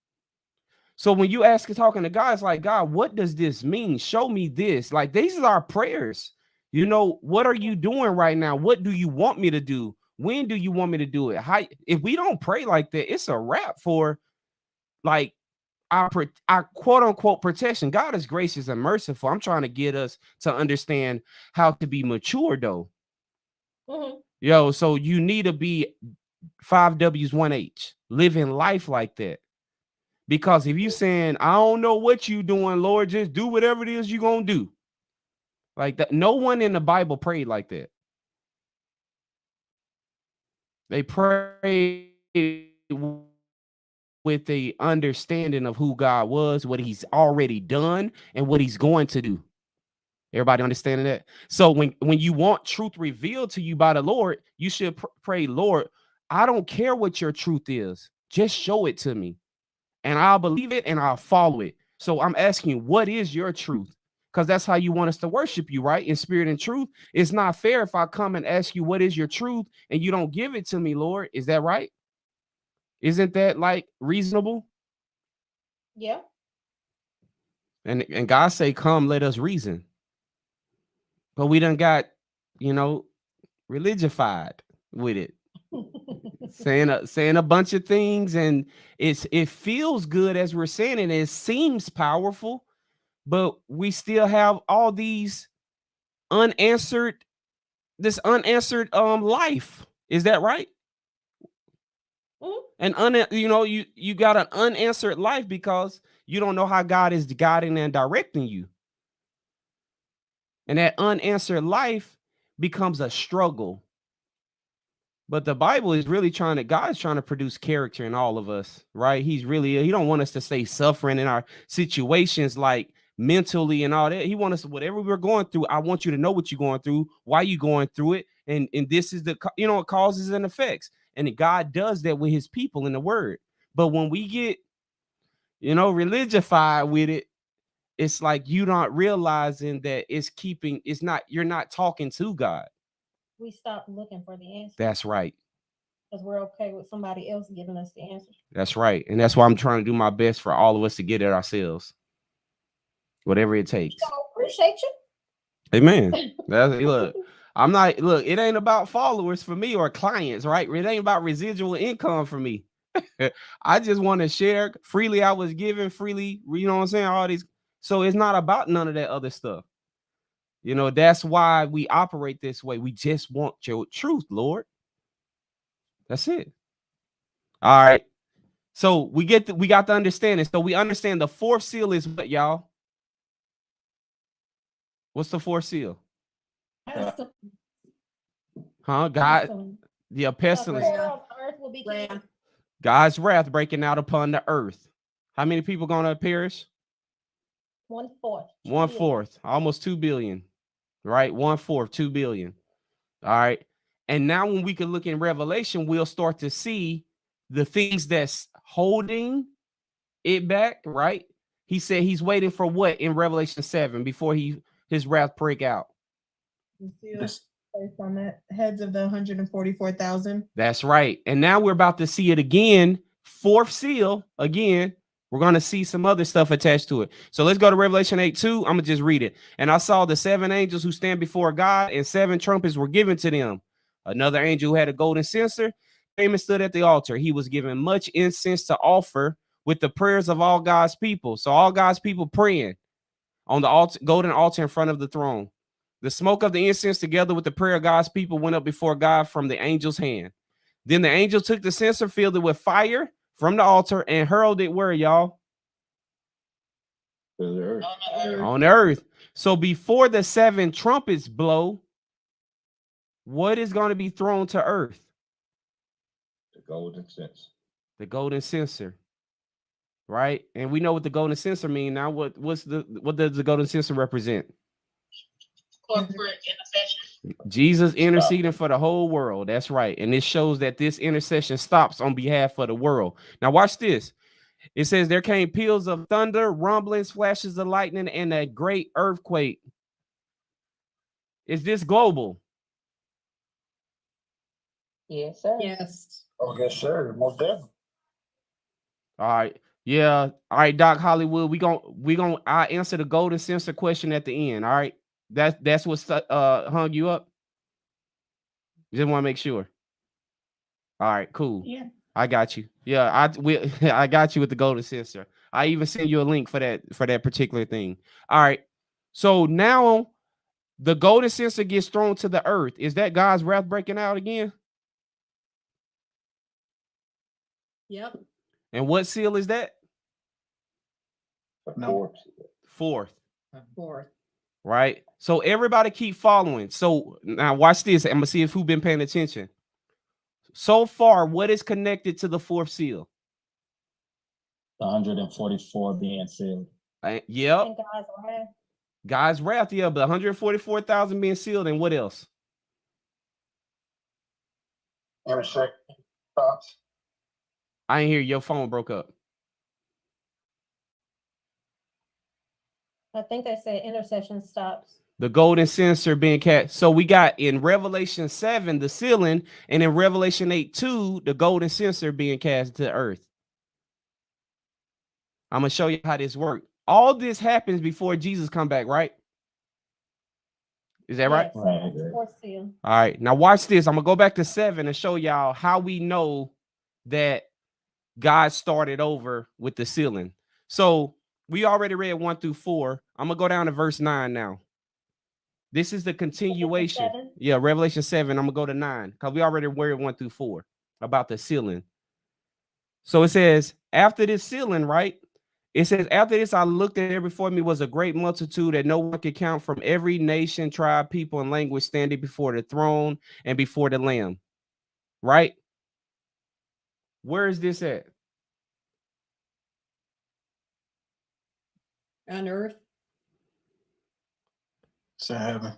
So when you ask and talking to God, it's like, God, what does this mean? Show me this. Like, these are our prayers. What are you doing right now? What do you want me to do? When do you want me to do it? If we don't pray like that, it's a wrap for like our quote unquote protection. God is gracious and merciful. I'm trying to get us to understand how to be mature though. So you need to be 5 W's 1 H, living life like that. Because if you saying, I don't know what you doing, Lord, just do whatever it is you're gonna do. Like that, no one in the Bible prayed like that. They pray with the understanding of who God was, what he's already done, and what he's going to do. Everybody understanding that? So when you want truth revealed to you by the Lord, you should pray, Lord, I don't care what your truth is. Just show it to me. And I'll believe it and I'll follow it. So I'm asking you, what is your truth? Because that's how you want us to worship you, right? In spirit and truth. It's not fair if I come and ask you, what is your truth? And you don't give it to me, Lord. Is that right? Isn't that like reasonable? Yeah. And God say, come, let us reason. But we done got, religified with it. saying a bunch of things, and it feels good as we're saying it. It seems powerful, but we still have all these unanswered life. Is that right? Mhm. And you got an unanswered life because you don't know how God is guiding and directing you. And that unanswered life becomes a struggle. But the Bible is really God's trying to produce character in all of us, right? He don't want us to stay suffering in our situations, like mentally and all that. He wants us, whatever we're going through, I want you to know what you're going through, why you're going through it. And this is the, causes and effects. And God does that with his people in the word. But when we get, religified with it, it's like you're not realizing that you're not talking to God. We stop looking for the answer That's right. because we're okay with somebody else giving us the answer. That's right. And that's why I'm trying to do my best for all of us to get it ourselves. Whatever it takes. So appreciate you. Amen. It ain't about followers for me or clients, right? It ain't about residual income for me. I just want to share freely. I was given freely, you know what I'm saying? All these. So it's not about none of that other stuff. That's why we operate this way. We just want your truth, Lord. That's it. All right. So we got the understanding. So we understand the fourth seal is what, y'all? What's the fourth seal? Huh? God, the pestilence. Earth will be killed. God's wrath breaking out upon the earth. How many people gonna perish? 1/4. 1/4, almost 2 billion, right? 1/4, 2 billion. All right. And now when we can look in Revelation, we'll start to see the things that's holding it back, right? He said he's waiting for what in Revelation 7 before his wrath break out. Based on the heads of the 144,000. That's right. And now we're about to see it again. Fourth seal again. We're going to see some other stuff attached to it. So let's go to Revelation 8:2. I'm going to just read it. And I saw the 7 angels who stand before God, and 7 trumpets were given to them. Another angel who had a golden censer came and stood at the altar. He was given much incense to offer with the prayers of all God's people. So all God's people praying on the altar, golden altar in front of the throne. The smoke of the incense together with the prayer of God's people went up before God from the angel's hand. Then the angel took the censer, filled it with fire from the altar, and hurled it where, y'all? To the earth. On the earth. So before the 7 trumpets blow, what is going to be thrown to earth? The golden censer. The golden censer. Right? And we know what the golden censer means. Now, what does the golden censer represent? Corporate intercession. Jesus interceding for the whole world. That's right. And it shows that this intercession stops on behalf of the world. Now watch this. It says there came peals of thunder, rumblings, flashes of lightning, and a great earthquake. Is this global? Yes, sir. Yes. Oh, yes, sir. Most definitely. All right. Yeah. All right, Doc Hollywood. I answer the golden censer question at the end. All right. That's what hung you up. Just want to make sure. All right, cool. Yeah. I got you. Yeah, I got you with the golden censer. I even send you a link for that particular thing. All right. So now the golden censer gets thrown to the earth. Is that God's wrath breaking out again? Yep. And what seal is that? No. Fourth. Fourth. Right? So everybody keep following. So now watch this. I'm gonna see if who's been paying attention. So far, what is connected to the fourth seal? The 144 being sealed. Yep. And God's wrath. God's wrath, yeah, but 144,000 being sealed, and what else? Intersection stops. I ain't hear your phone broke up. I think they said intercession stops. The golden censer being cast. So we got in Revelation 7 the sealing, and in Revelation 8:2 the golden censer being cast to the earth. I'm gonna show you how this works. All this happens before Jesus come back, right? Is that right? Yes, Right. fourth seal. All right. Now watch this. I'm gonna go back to 7 and show y'all how we know that God started over with the sealing. So we already read 1 through 4. I'm gonna go down to verse 9 now. This is the continuation. 7? Yeah, Revelation 7. I'm gonna go to 9 because we already read 1 through 4 about the sealing. So it says, after this sealing, right? It says, after this, I looked, and there before me was a great multitude that no one could count, from every nation, tribe, people, and language, standing before the throne and before the Lamb. Right? Where is this at? On earth. It's in heaven.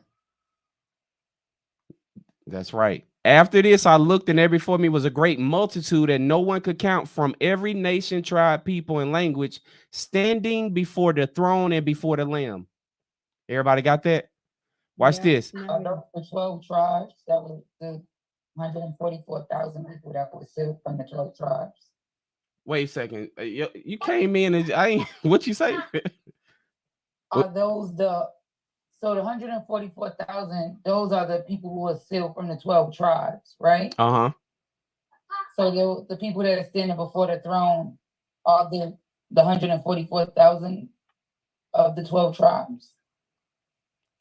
That's right. After this, I looked, and there before me was a great multitude that no one could count, from every nation, tribe, people, and language, standing before the throne and before the Lamb. Everybody got that? Watch this. Now we- The 12 tribes, that was the 144,000 people that were sealed from the 12 tribes. Wait a second. You came in and I ain't what you say? Are those so the 144,000, those are the people who are sealed from the 12 tribes, right? Uh-huh. So the people that are standing before the throne are the 144,000 of the 12 tribes.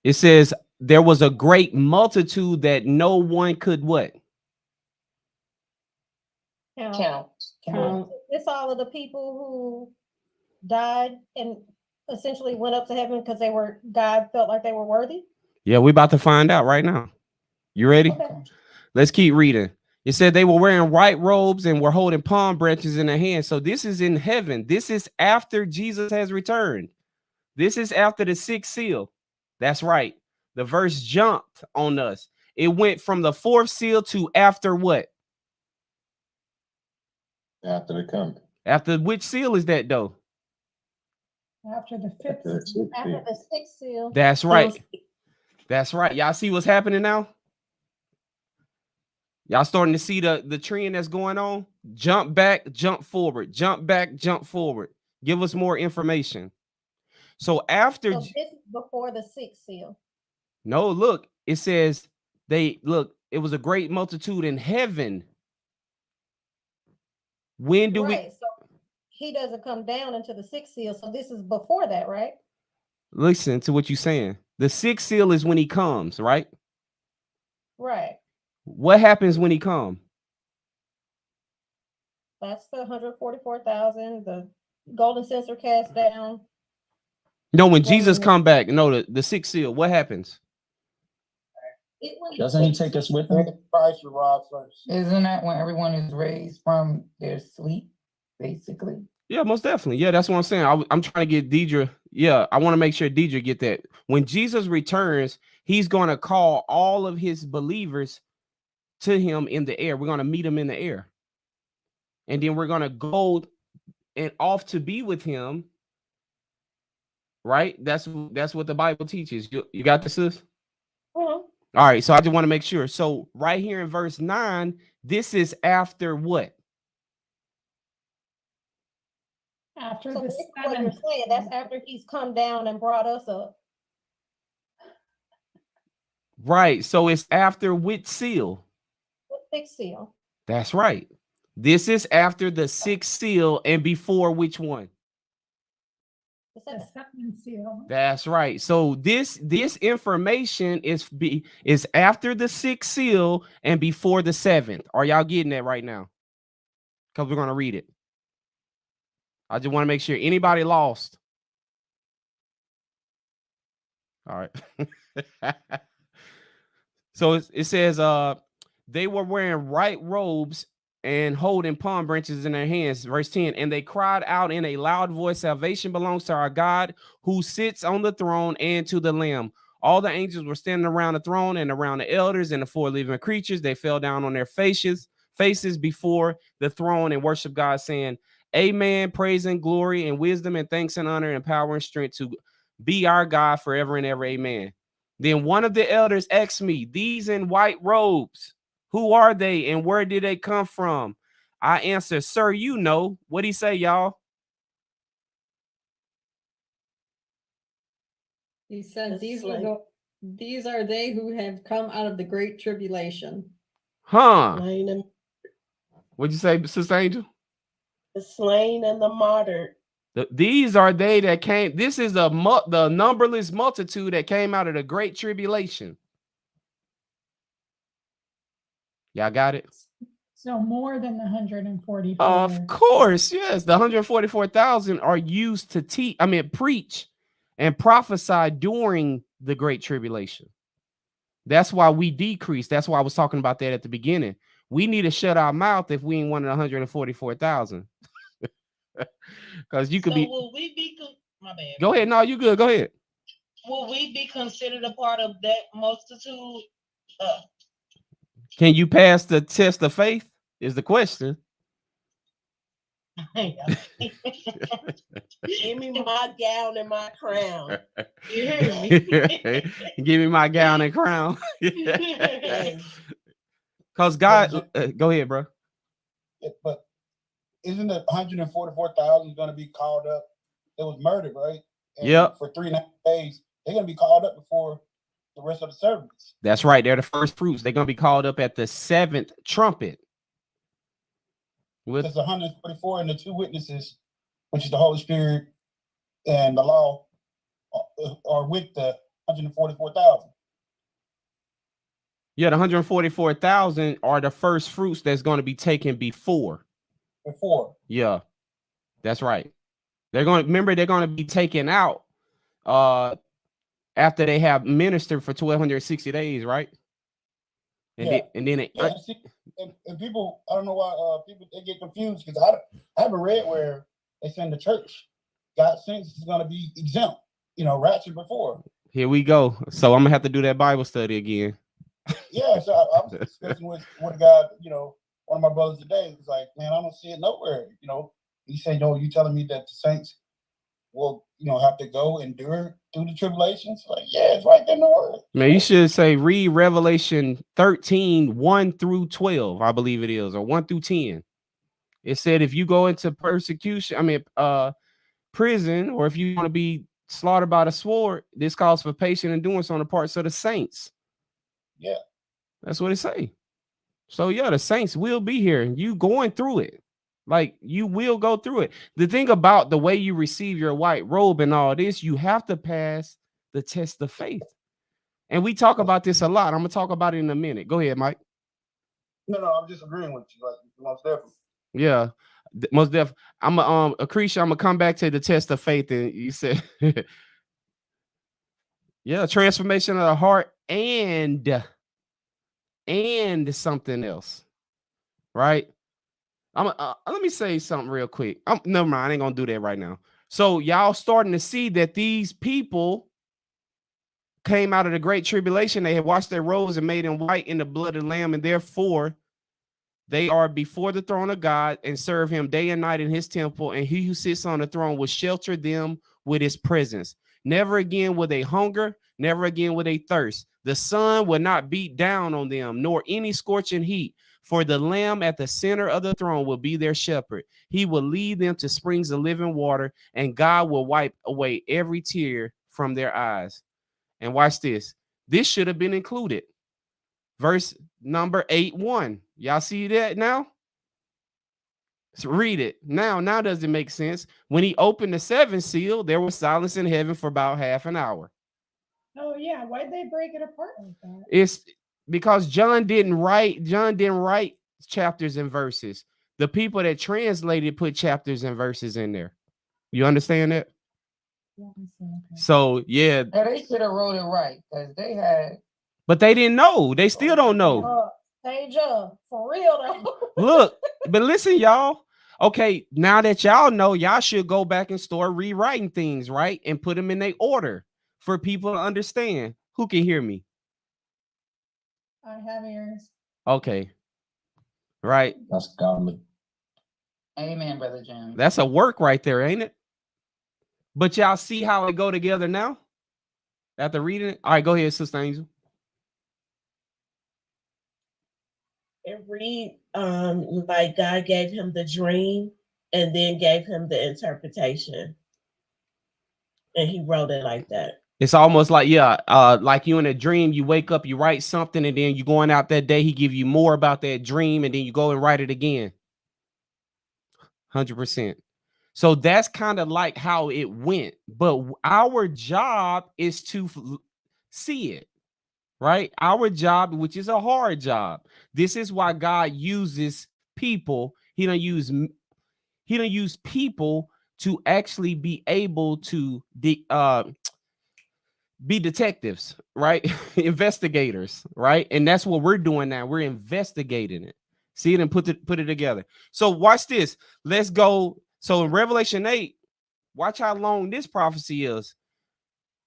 It says there was a great multitude that no one could what? Count. It's all of the people who died and essentially went up to heaven because God felt like they were worthy. Yeah, we about to find out right now. You ready? Okay. Let's keep reading. It said they were wearing white robes and were holding palm branches in their hands. So this is in heaven. This is after Jesus has returned. This is after the 6th seal. That's right. The verse jumped on us. It went from the 4th seal to after what? After the coming. After which seal is that though? After the 5th. After the 6th After seal. the 6th seal. That's right. That's right. Y'all see what's happening now? Y'all starting to see the trend that's going on? Jump back, jump forward, jump back, jump forward. Give us more information. So after So this is before the 6th seal. no, look, it says it was a great multitude in heaven. When do Right. So he doesn't come down into the 6th seal. So this is before that, right? we listen to what you're saying? The 6th seal is when he comes, right? Right. What happens when he comes? That's the 144,000. The golden censer cast down. No, when Jesus come back, no, the 6th seal, what happens? Doesn't he take us with him? Christ arrives first. Isn't that when everyone is raised from their sleep, basically? Yeah, most definitely. Yeah, that's what I'm saying. I'm trying to get Deidre. Yeah, I want to make sure Deidre get that. When Jesus returns, he's going to call all of his believers to him in the air. We're going to meet him in the air. And then we're going to go and off to be with him. Right? That's what the Bible teaches. You got this, sis? Mhm. All right, so I just want to make sure. So right here in verse 9, this is after what? After So the this is what you're 7th. saying. That's after he's come down and brought us up. Right. So it's after which seal? The 6th seal. That's right. This is after the 6th seal and before which one? The The 7th. 2nd seal. That's right. So this information is after the 6th seal and before the 7th. Are y'all getting that right now? Because we're going to read it. I just want to make sure anybody lost. All right. So it says they were wearing white robes and holding palm branches in their hands. Verse 10, and they cried out in a loud voice, salvation belongs to our God who sits on the throne and to the Lamb. All the angels were standing around the throne and around the elders and the 4 living creatures. They fell down on their faces before the throne and worship God, saying, Amen, praise and glory and wisdom and thanks and honor and power and strength to be our God forever and ever. Amen. Then one of the elders asked me, these in white robes, who are they and where did they come from? I answered, sir, you know. What'd he say, y'all? He said these are These are they who have come out of the great tribulation. Huh? Slain and What'd you say, Sister Angel? the slain and the martyred. These are they that came. This is the numberless multitude that came out of the great tribulation. Y'all got it? So more than the 144. Of course, yes. The 144,000 are used to preach and prophesy during the great tribulation. That's why we decrease. That's why I was talking about that at the beginning. We need to shut our mouth if we ain't one of the 144,000. Because you could be. Will we be? My bad. Go ahead. No, you good. Go ahead. Will we be considered a part of that multitude? Can you pass the test of faith? Is the question. Give me my gown and my crown. You hear me? Give me my gown and crown. Because God, go ahead, bro. But isn't the 144,000 going to be called up? It was murdered, right? And Yep. For 3.5 days, they're going to be called up before the rest of the servants. That's right. They're the first fruits. They're going to be called up at the 7th trumpet. Because the 144 and the 2 witnesses, which is the Holy Spirit and the law, are with the 144,000. Yeah, the 144,000 are the first fruits that's going to be taken before. Yeah, that's right. They're going to they're going to be taken out after they have ministered for 1,260 days, right? And Yeah. And people, I don't know why people they get confused because I haven't read where they say in the church God saints is going to be exempt, raptured before. Here we go. So I'm gonna have to do that Bible study again. Yeah, so I was discussing with a guy, one of my brothers today. He's like, man, I don't see it nowhere. He said, you telling me that the saints will, have to go endure through the tribulations? Like, yeah, it's right there in the word. Man, you should say read Revelation 13, 1 through 12, I believe it is, or 1 through 10. It said if you go into prison, or if you want to be slaughtered by the sword, this calls for patient endurance on the parts of the saints. Yeah. That's what it say. So yeah, the saints will be here. You going through it. Like you will go through it. The thing about the way you receive your white robe and all this, you have to pass the test of faith. And we talk about this a lot. I'm gonna talk about it in a minute. Go ahead, Mike. No, I'm just agreeing with you. Like, most definitely. Yeah, most definitely. I'm Acretia, I'm gonna come back to the test of faith. And you said, yeah, transformation of the heart and something else, right? Let me say something real quick. Never mind, I ain't gonna do that right now. So y'all starting to see that these people came out of the great tribulation. They had washed their robes and made them white in the blood of the Lamb, and therefore they are before the throne of God and serve him day and night in his temple, and he who sits on the throne will shelter them with his presence. Never again will they hunger, never again will they thirst. The sun will not beat down on them, nor any scorching heat. For the Lamb at the center of the throne will be their shepherd. He will lead them to springs of living water, and God will wipe away every tear from their eyes. And watch this. This should have been included. Verse number 8:1. Y'all see that now? So read it. Now does it make sense? When he opened the 7th seal, there was silence in heaven for about half an hour. Oh yeah, why'd they break it apart like that? It's because John didn't write chapters and verses. The people that translated put chapters and verses in there. You understand that? Yeah, okay. So yeah. Yeah, they should have wrote it right because they had. But they didn't know. They still don't know. Stage up for real though. Look, but listen, y'all. Okay, now that y'all know, y'all should go back and start rewriting things, right? And put them in their order for people to understand. Who can hear me? I have ears. Okay. Right. That's godly. Amen, Brother Jim. That's a work right there, ain't it? But y'all see how it go together now? After reading it? All right, go ahead, Sister Angel. It read like God gave him the dream and then gave him the interpretation. And he wrote it like that. It's almost like, yeah, like you in a dream, you wake up, you write something, and then you going out that day, he give you more about that dream, and then you go and write it again. 100%. So that's kind of like how it went. But our job is to see it, right? Our job, which is a hard job. This is why God uses people. He don't use people to actually be able to be detectives, right? Investigators, right? And that's what we're doing now. We're investigating it. See it and put it together. So watch this. Let's go. So in Revelation 8, watch how long this prophecy is.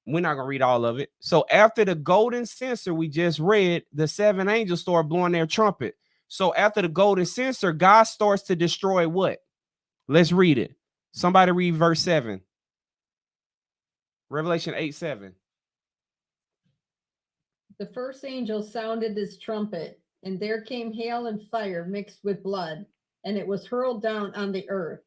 We're not gonna read all of it. So after the golden censer we just read, the 7 angels start blowing their trumpet. So after the golden censer, God starts to destroy what? Let's read it. Somebody read verse 7. Revelation 8:7. The first angel sounded his trumpet, and there came hail and fire mixed with blood, and it was hurled down on the earth.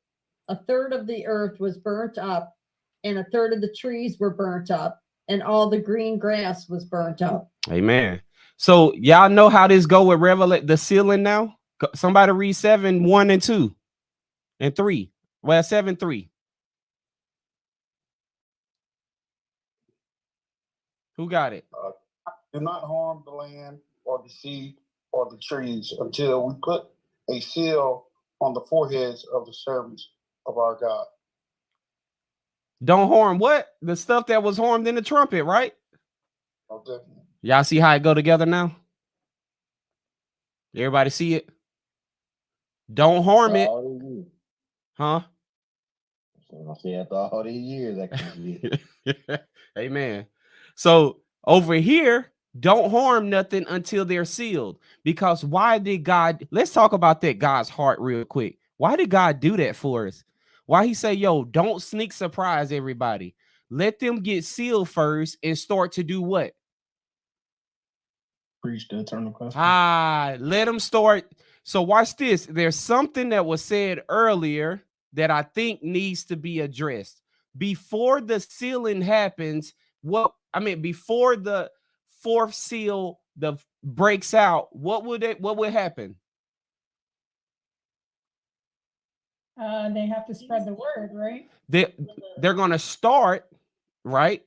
A third of the earth was burnt up, and a third of the trees were burnt up, and all the green grass was burnt up. Amen. So y'all know how this go with the sealing now? Somebody read 7:1 and 2 and 3. Well, 7:3. Who got it? Do not harm the land or the sea or the trees until we put a seal on the foreheads of the servants of our God. Don't harm what? The stuff that was harmed in the trumpet, right? Oh, definitely. Y'all see how it go together now? Everybody see it? Don't harm it. Huh? I say after all these years, I can see it. Amen. So over here, don't harm nothing until they're sealed. Because why did God? Let's talk about that God's heart real quick. Why did God do that for us? Why he say, yo, don't sneak surprise everybody. Let them get sealed first and start to do what? Preach the eternal gospel. Let them start. So watch this. There's something that was said earlier that I think needs to be addressed. Before the sealing happens, before the fourth seal breaks out, what would happen? They have to spread the word, right? They're gonna start, right?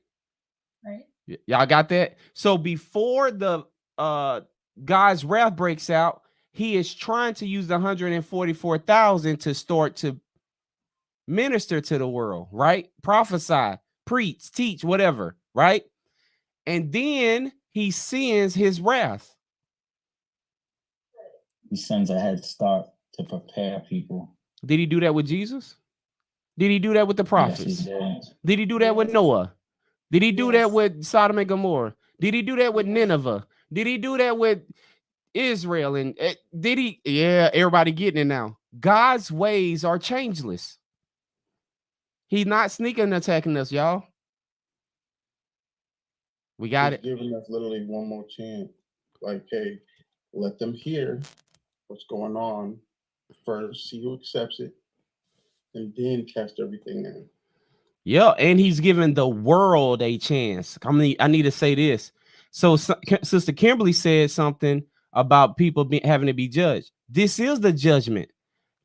Right. Y'all got that? So before the God's wrath breaks out, he is trying to use the 144,000 to start to minister to the world, right? Prophesy, preach, teach, whatever, right? And then he sends his wrath. He sends a head start to prepare people. Did he do that with Jesus? Did he do that with the prophets? Yes, did he do that with Noah? Did he do that with Sodom and Gomorrah? Did he do that with Nineveh? Did he do that with Israel? And did he? Yeah, everybody getting it now. God's ways are changeless. He's not sneaking attacking us, y'all. We got it. Giving us literally one more chance. Like, hey, let them hear what's going on first, see who accepts it, and then cast everything in. Yeah, and he's giving the world a chance. I need to say this. So Sister Kimberly said something about people having to be judged. This is the judgment.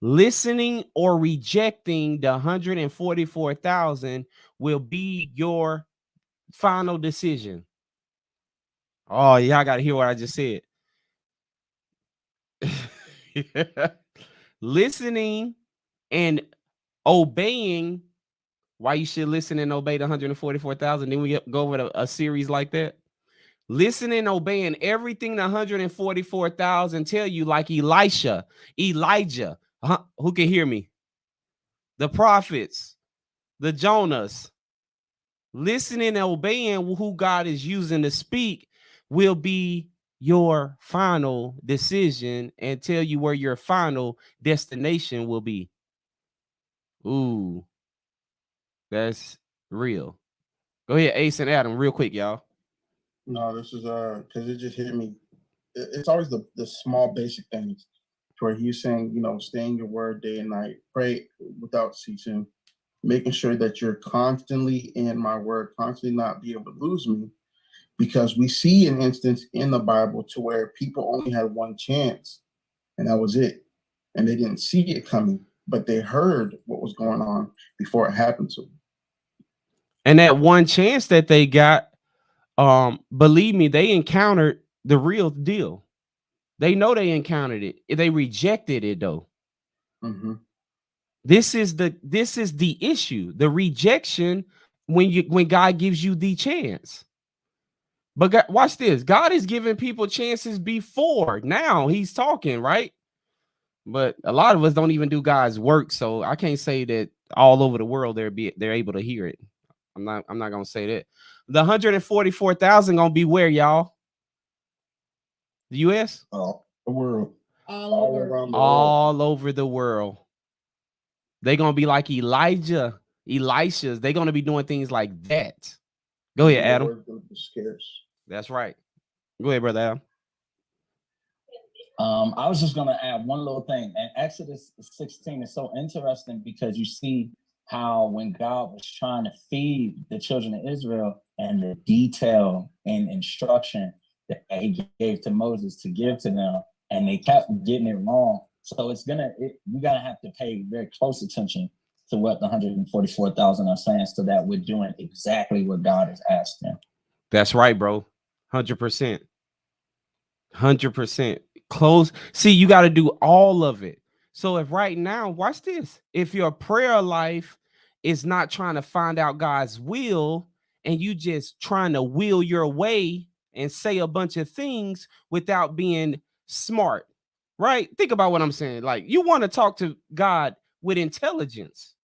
Listening or rejecting the 144,000 will be your final decision. Oh, y'all got to hear what I just said. Listening and obeying. Why you should listen and obey the 144,000. Then we go over a series like that. Listening and obeying everything the 144,000 tell you, like Elijah, who can hear me? The prophets, the Jonas. Listening and obeying who God is using to speak will be your final decision and tell you where your final destination will be. Ooh. That's real. Go ahead, Ace and Adam, real quick, y'all. No, this is because it just hit me. It's always the small basic things where he's saying, stay in your word day and night, pray without ceasing, making sure that you're constantly in my word, constantly not be able to lose me, because we see an instance in the Bible to where people only had one chance and that was it. And they didn't see it coming, but they heard what was going on before it happened to them. And that one chance that they got, believe me, they encountered the real deal. They know they encountered it. They rejected it though. Mm-hmm. This is the issue, the rejection when God gives you the chance. But God, watch this. God is giving people chances before. Now he's talking, right? But a lot of us don't even do God's work, so I can't say that all over the world they're able to hear it. I'm not gonna say that. The 144,000 gonna be where, y'all? The U.S. Oh, the world. All over. around the world. All over the world. They're gonna be like Elijah, Elisha's. They're gonna be doing things like that. Go ahead, Adam. The word's gonna be scarce. That's right. Go ahead, brother Adam. I was just gonna add one little thing. And Exodus 16 is so interesting because you see how when God was trying to feed the children of Israel and the detail and instruction that he gave to Moses to give to them, and they kept getting it wrong. So we're gonna have to pay very close attention to what the 144,000 are saying, so that we're doing exactly what God has asked them. That's right, bro. 100%. 100%. Close. See, you got to do all of it. So if right now, watch this. If your prayer life is not trying to find out God's will, and you just trying to will your way and say a bunch of things without being smart, right? Think about what I'm saying. Like, you want to talk to God with intelligence.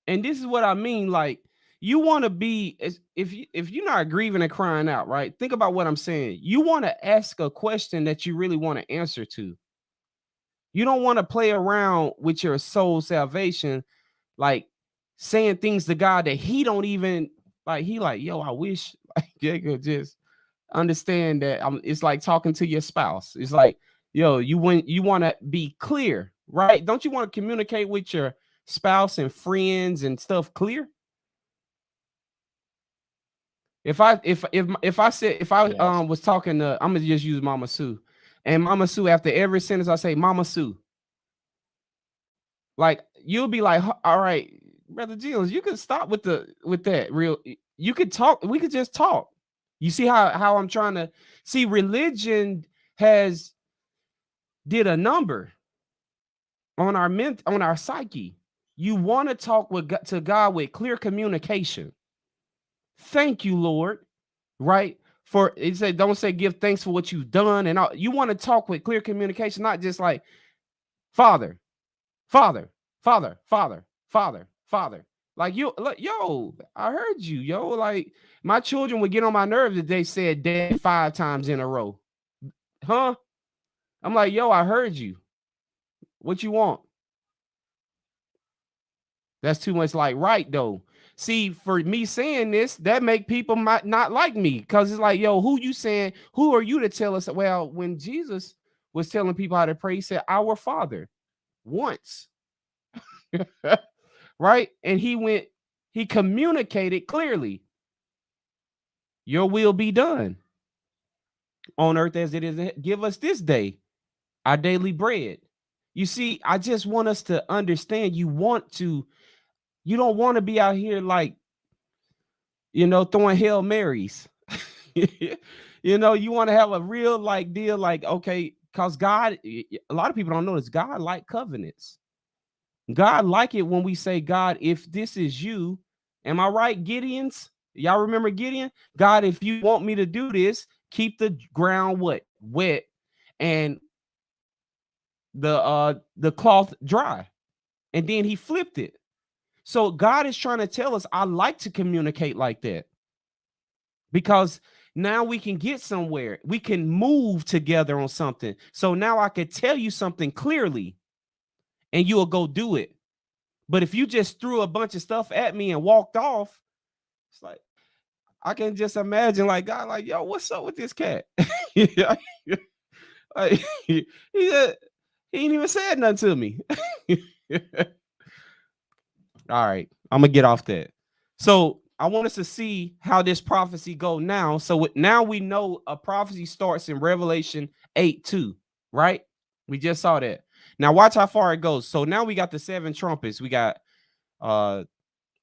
And this is what I mean. Like, you want to be, if you're not grieving and crying out, right? Think about what I'm saying. You want to ask a question that you really want to answer to. You don't want to play around with your soul salvation, like saying things to God that he don't even like. He like, yo, I wish like they could just understand that. It's like talking to your spouse. It's like, yo, you want to be clear, right? Don't you want to communicate with your spouse and friends and stuff clear? If I was talking to, I'm gonna just use Mama Sue, and Mama Sue, after every sentence I say Mama Sue, like, you'll be like, all right, Brother Jones, you could stop with that real. You could talk. We could just talk. You see how I'm trying to see. Religion has did a number on our psyche. You want to talk to God with clear communication. Thank you, Lord. Right? For it said, don't say give thanks for what you've done. And all. You want to talk with clear communication, not just like Father, Father, Father, Father, Father, Father. Like, yo, I heard you, yo. Like, my children would get on my nerves if they said Dad 5 times in a row. Huh? I'm like, yo, I heard you. What you want? That's too much like right though. See, for me saying this, that make people might not like me, because it's like, yo, who are you to tell us? Well, when Jesus was telling people how to pray, he said, Our Father, once. Right? And he communicated clearly. Your will be done on earth as it is. Give us this day our daily bread. You see, I just want us to understand you don't want to be out here like, throwing Hail Marys. You want to have a real like deal, like, okay, because God, a lot of people don't know this. God like covenants. God like it when we say, God, if this is you, am I right, Gideon's? Y'all remember Gideon? God, if you want me to do this, keep the ground wet and the cloth dry. And then he flipped it. So God is trying to tell us, I like to communicate like that, because now we can get somewhere. We can move together on something. So now I could tell you something clearly and you'll go do it. But if you just threw a bunch of stuff at me and walked off, it's like, I can just imagine like God, like, yo, what's up with this cat? Like, he ain't even said nothing to me. All right. I'm gonna get off that. So I want us to see how this prophecy go now. So now we know a prophecy starts in Revelation 8:2, right? We just saw that. Now watch how far it goes. So now we got the 7 trumpets. We got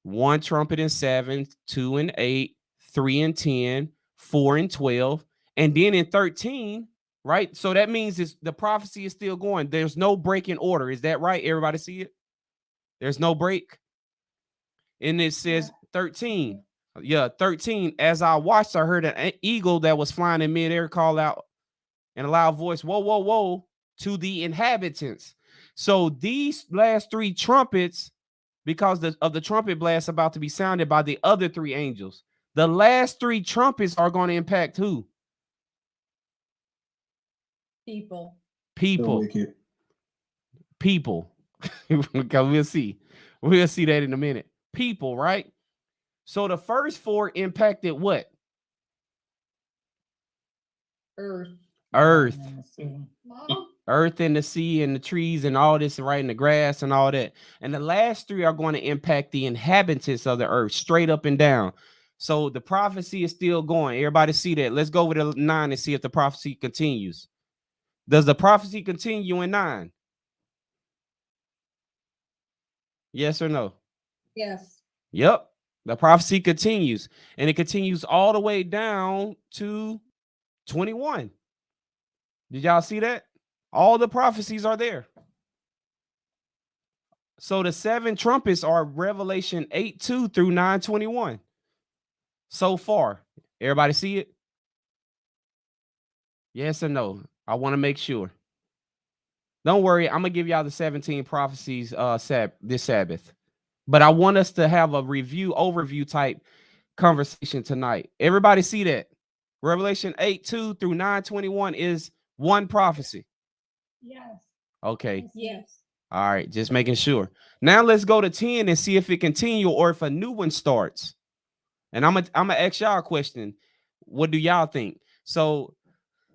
1 trumpet in 7, 2 and 8, 3 and 10, 4 and 12, and then in 13, right? So that means the prophecy is still going. There's no break in order. Is that right? Everybody see it? There's no break. And it says 13. Yeah, 13. As I watched, I heard an eagle that was flying in midair call out in a loud voice, whoa, whoa, whoa, to the inhabitants. So these last 3 trumpets, because of the trumpet blast about to be sounded by the other 3 angels, the last 3 trumpets are going to impact who? People. People. People. We'll see. We'll see that in a minute. People, right? So the first 4 impacted what? Earth. Earth. Earth and the sea and the trees and all this, right? And the grass and all that. And the last 3 are going to impact the inhabitants of the earth, straight up and down. So the prophecy is still going. Everybody see that? Let's go over to 9 and see if the prophecy continues. Does the prophecy continue in 9? Yes or no? Yes. Yep. The prophecy continues, and it continues all the way down to 21. Did y'all see that? All the prophecies are there. So the 7 trumpets are Revelation 8:2 through 9:21. So far, everybody see it? Yes or no? I want to make sure. Don't worry, I'm gonna give y'all the 17 prophecies this Sabbath. But I want us to have a overview type conversation tonight. Everybody see that? Revelation 8:2 through 9:21 is one prophecy. Yes. Okay. Yes. All right, just making sure. Now let's go to 10 and see if it continue or if a new one starts. And I'm gonna ask y'all a question. What do y'all think? So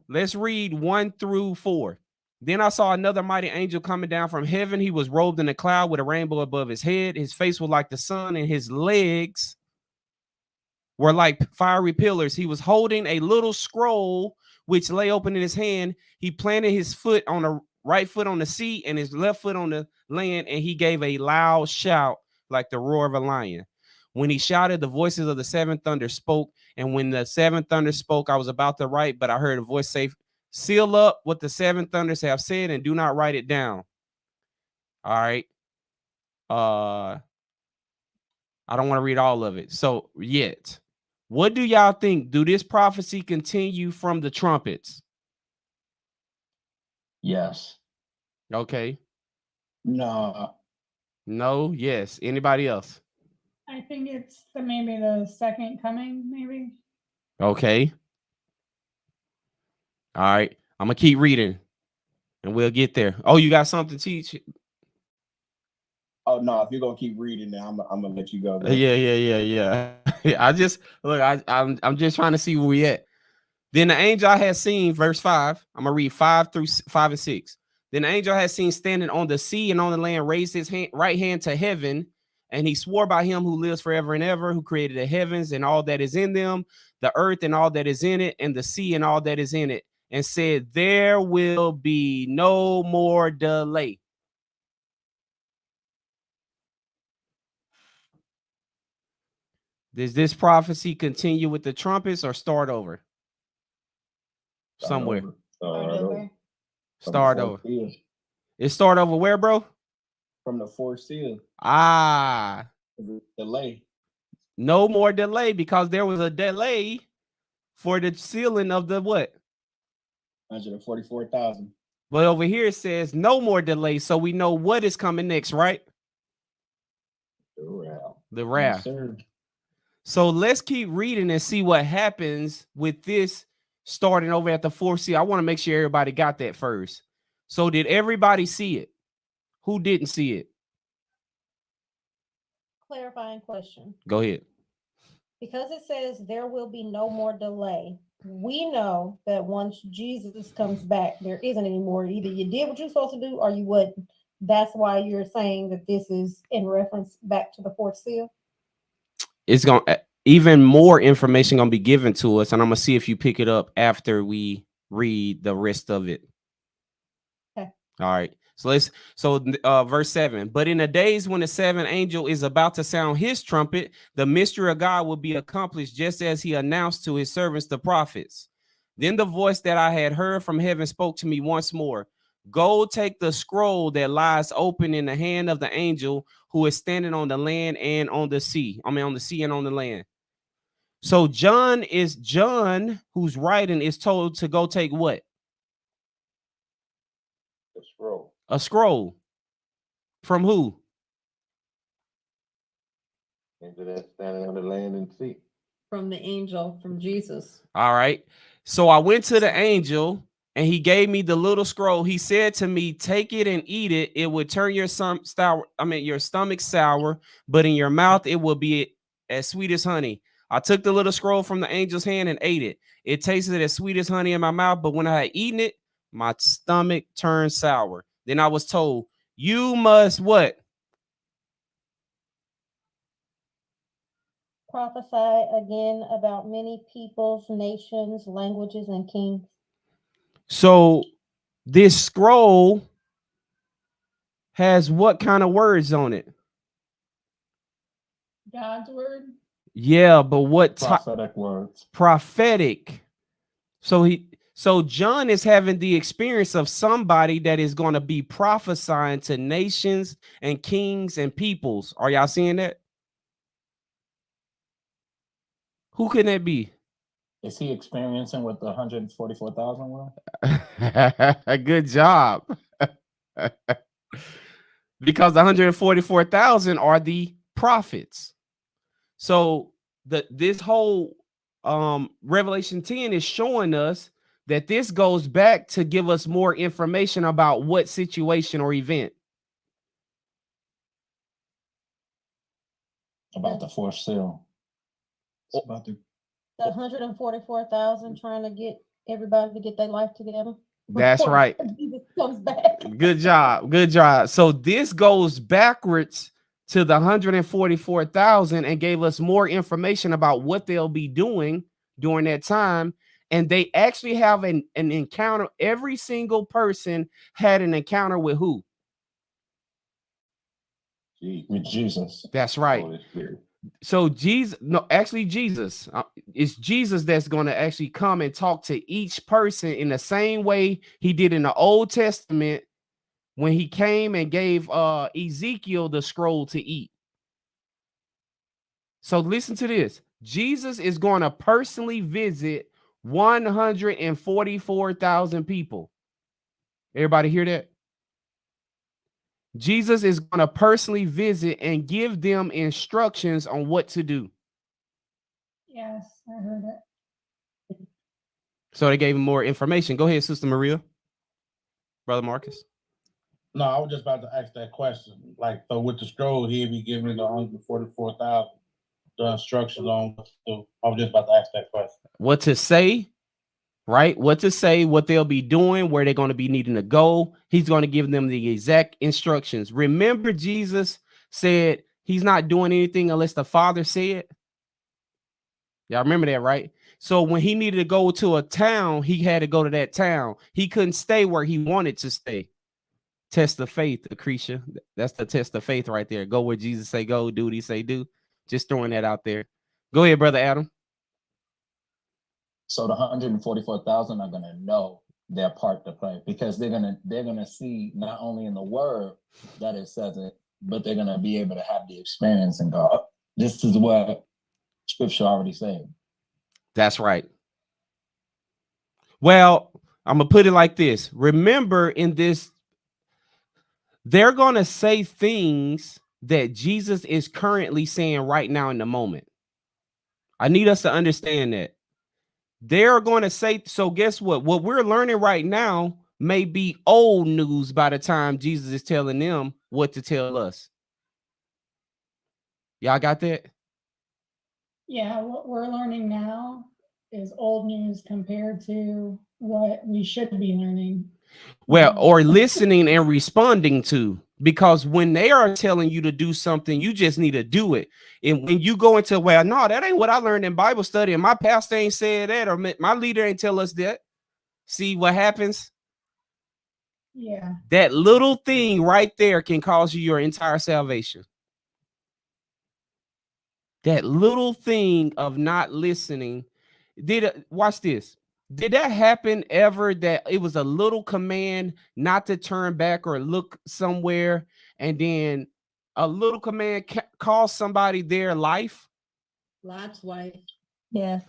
let's read 1 through 4. Then I saw another mighty angel coming down from heaven. He was robed in a cloud with a rainbow above his head. His face was like the sun, and his legs were like fiery pillars. He was holding a little scroll which lay open in his hand. He planted his foot on the right foot on the sea and his left foot on the land, and he gave a loud shout like the roar of a lion. When he shouted, the voices of the 7 thunders spoke. And when the 7 thunders spoke, I was about to write, but I heard a voice say, seal up what the 7 thunders have said and do not write it down. All right. I don't want to read all of it. So yet, what do y'all think? Do this prophecy continue from the trumpets? Yes. Okay. No. No. Yes. Anybody else? I think it's maybe the second coming, maybe. Okay. All right. I'm going to keep reading and we'll get there. Oh, you got something to teach? Oh no, if you're gonna keep reading, then I'm gonna let you go. Yeah. I just look, I'm just trying to see where we at. Then the angel I had seen, verse 5. I'm gonna read 5 through 5 and 6. Then the angel I had seen standing on the sea and on the land raised his right hand to heaven, and he swore by him who lives forever and ever, who created the heavens and all that is in them, the earth and all that is in it, and the sea and all that is in it, and said, there will be no more delay. Does this prophecy continue with the trumpets or start over? Somewhere. Start over. It start over where, bro? From the 4th seal. Ah. Delay. No more delay, because there was a delay for the sealing of the what? 144,000. But over here it says no more delay, so we know what is coming next, right? The wrath. Yes, so let's keep reading and see what happens with this starting over at the 4th seal. I want to make sure everybody got that first. So did everybody see it? Who didn't see it? Clarifying question. Go ahead. Because it says there will be no more delay, we know that once Jesus comes back, there isn't any more. Either you did what you're supposed to do or you wouldn't. that's why you're saying that this is in reference back to the fourth seal? It's going to even more information going to be given to us. And I'm going to see if you pick it up after we read the rest of it. Okay. All right. Verse 7, but in the days when the seventh angel is about to sound his trumpet, the mystery of God will be accomplished, just as he announced to his servants, the prophets. Then the voice that I had heard from heaven spoke to me once more. Go take the scroll that lies open in the hand of the angel who is standing on the land and on the sea. I mean, on the sea and on the land. So John, who's writing, is told to go take what? The scroll. A scroll. From who? Into that standing on the land and sea. From the angel, from Jesus. All right. So I went to the angel and he gave me the little scroll. He said to me, take it and eat it. It would turn your stomach sour, but in your mouth it will be as sweet as honey. I took the little scroll from the angel's hand and ate it. It tasted as sweet as honey in my mouth, but when I had eaten it, my stomach turned sour. Then I was told, you must what? Prophesy again about many peoples, nations, languages, and kings. So this scroll has what kind of words on it? God's word. Yeah, but what prophetic words? Prophetic. So John is having the experience of somebody that is going to be prophesying to nations and kings and peoples. Are y'all seeing that? Who can that be? Is he experiencing what the 144,000 were? Good job. Because the 144,000 are the prophets. So this whole Revelation 10 is showing us that this goes back to give us more information about what situation or event. About the fourth seal. It's about the 144,000 trying to get everybody to get their life together. That's right. Jesus comes back. Good job. Good job. So this goes backwards to the 144,000 and gave us more information about what they'll be doing during that time. And they actually have an encounter. Every single person had an encounter with who? with Jesus. That's right. So Jesus, Jesus. It's Jesus that's going to actually come and talk to each person in the same way he did in the Old Testament when he came and gave Ezekiel the scroll to eat. So listen to this. Jesus is going to personally visit 144,000 people. Everybody hear that? Jesus is going to personally visit and give them instructions on what to do. Yes, I heard it. So they gave him more information. Go ahead, Sister Maria. Brother Marcus. No, I was just about to ask that question. Like, so with the scroll, he'll be giving the 144,000 the instructions on what to do. I was just about to ask that question. What to say, right? What to say, what they'll be doing, where they're going to be needing to go. He's going to give them the exact instructions. Remember, Jesus said he's not doing anything unless the Father said. Y'all remember that, right? So when he needed to go to a town, he had to go to that town. He couldn't stay where he wanted to stay. Test of faith, Acretia. That's the test of faith right there. Go where Jesus say go, do what he say do. Just throwing that out there. Go ahead, Brother Adam. So the 144,000 are gonna know their part to play because they're gonna see not only in the word that it says it, but they're gonna be able to have the experience and go, this is what Scripture already said. That's right. Well, I'm gonna put it like this. Remember, in this, they're gonna say things that Jesus is currently saying right now in the moment. I need us to understand that. They're going to say, so guess what? What we're learning right now may be old news by the time Jesus is telling them what to tell us. Y'all got that? Yeah, what we're learning now is old news compared to what we should be learning. Well, or listening and responding to. Because when they are telling you to do something, you just need to do it. And when you go into, well, no, that ain't what I learned in Bible study, and my pastor ain't said that, or my leader ain't tell us that. See what happens? Yeah. That little thing right there can cause you your entire salvation. That little thing of not listening. Watch this. Did that happen ever, that it was a little command not to turn back or look somewhere, and then a little command cost somebody their life? Lot's wife. Yes,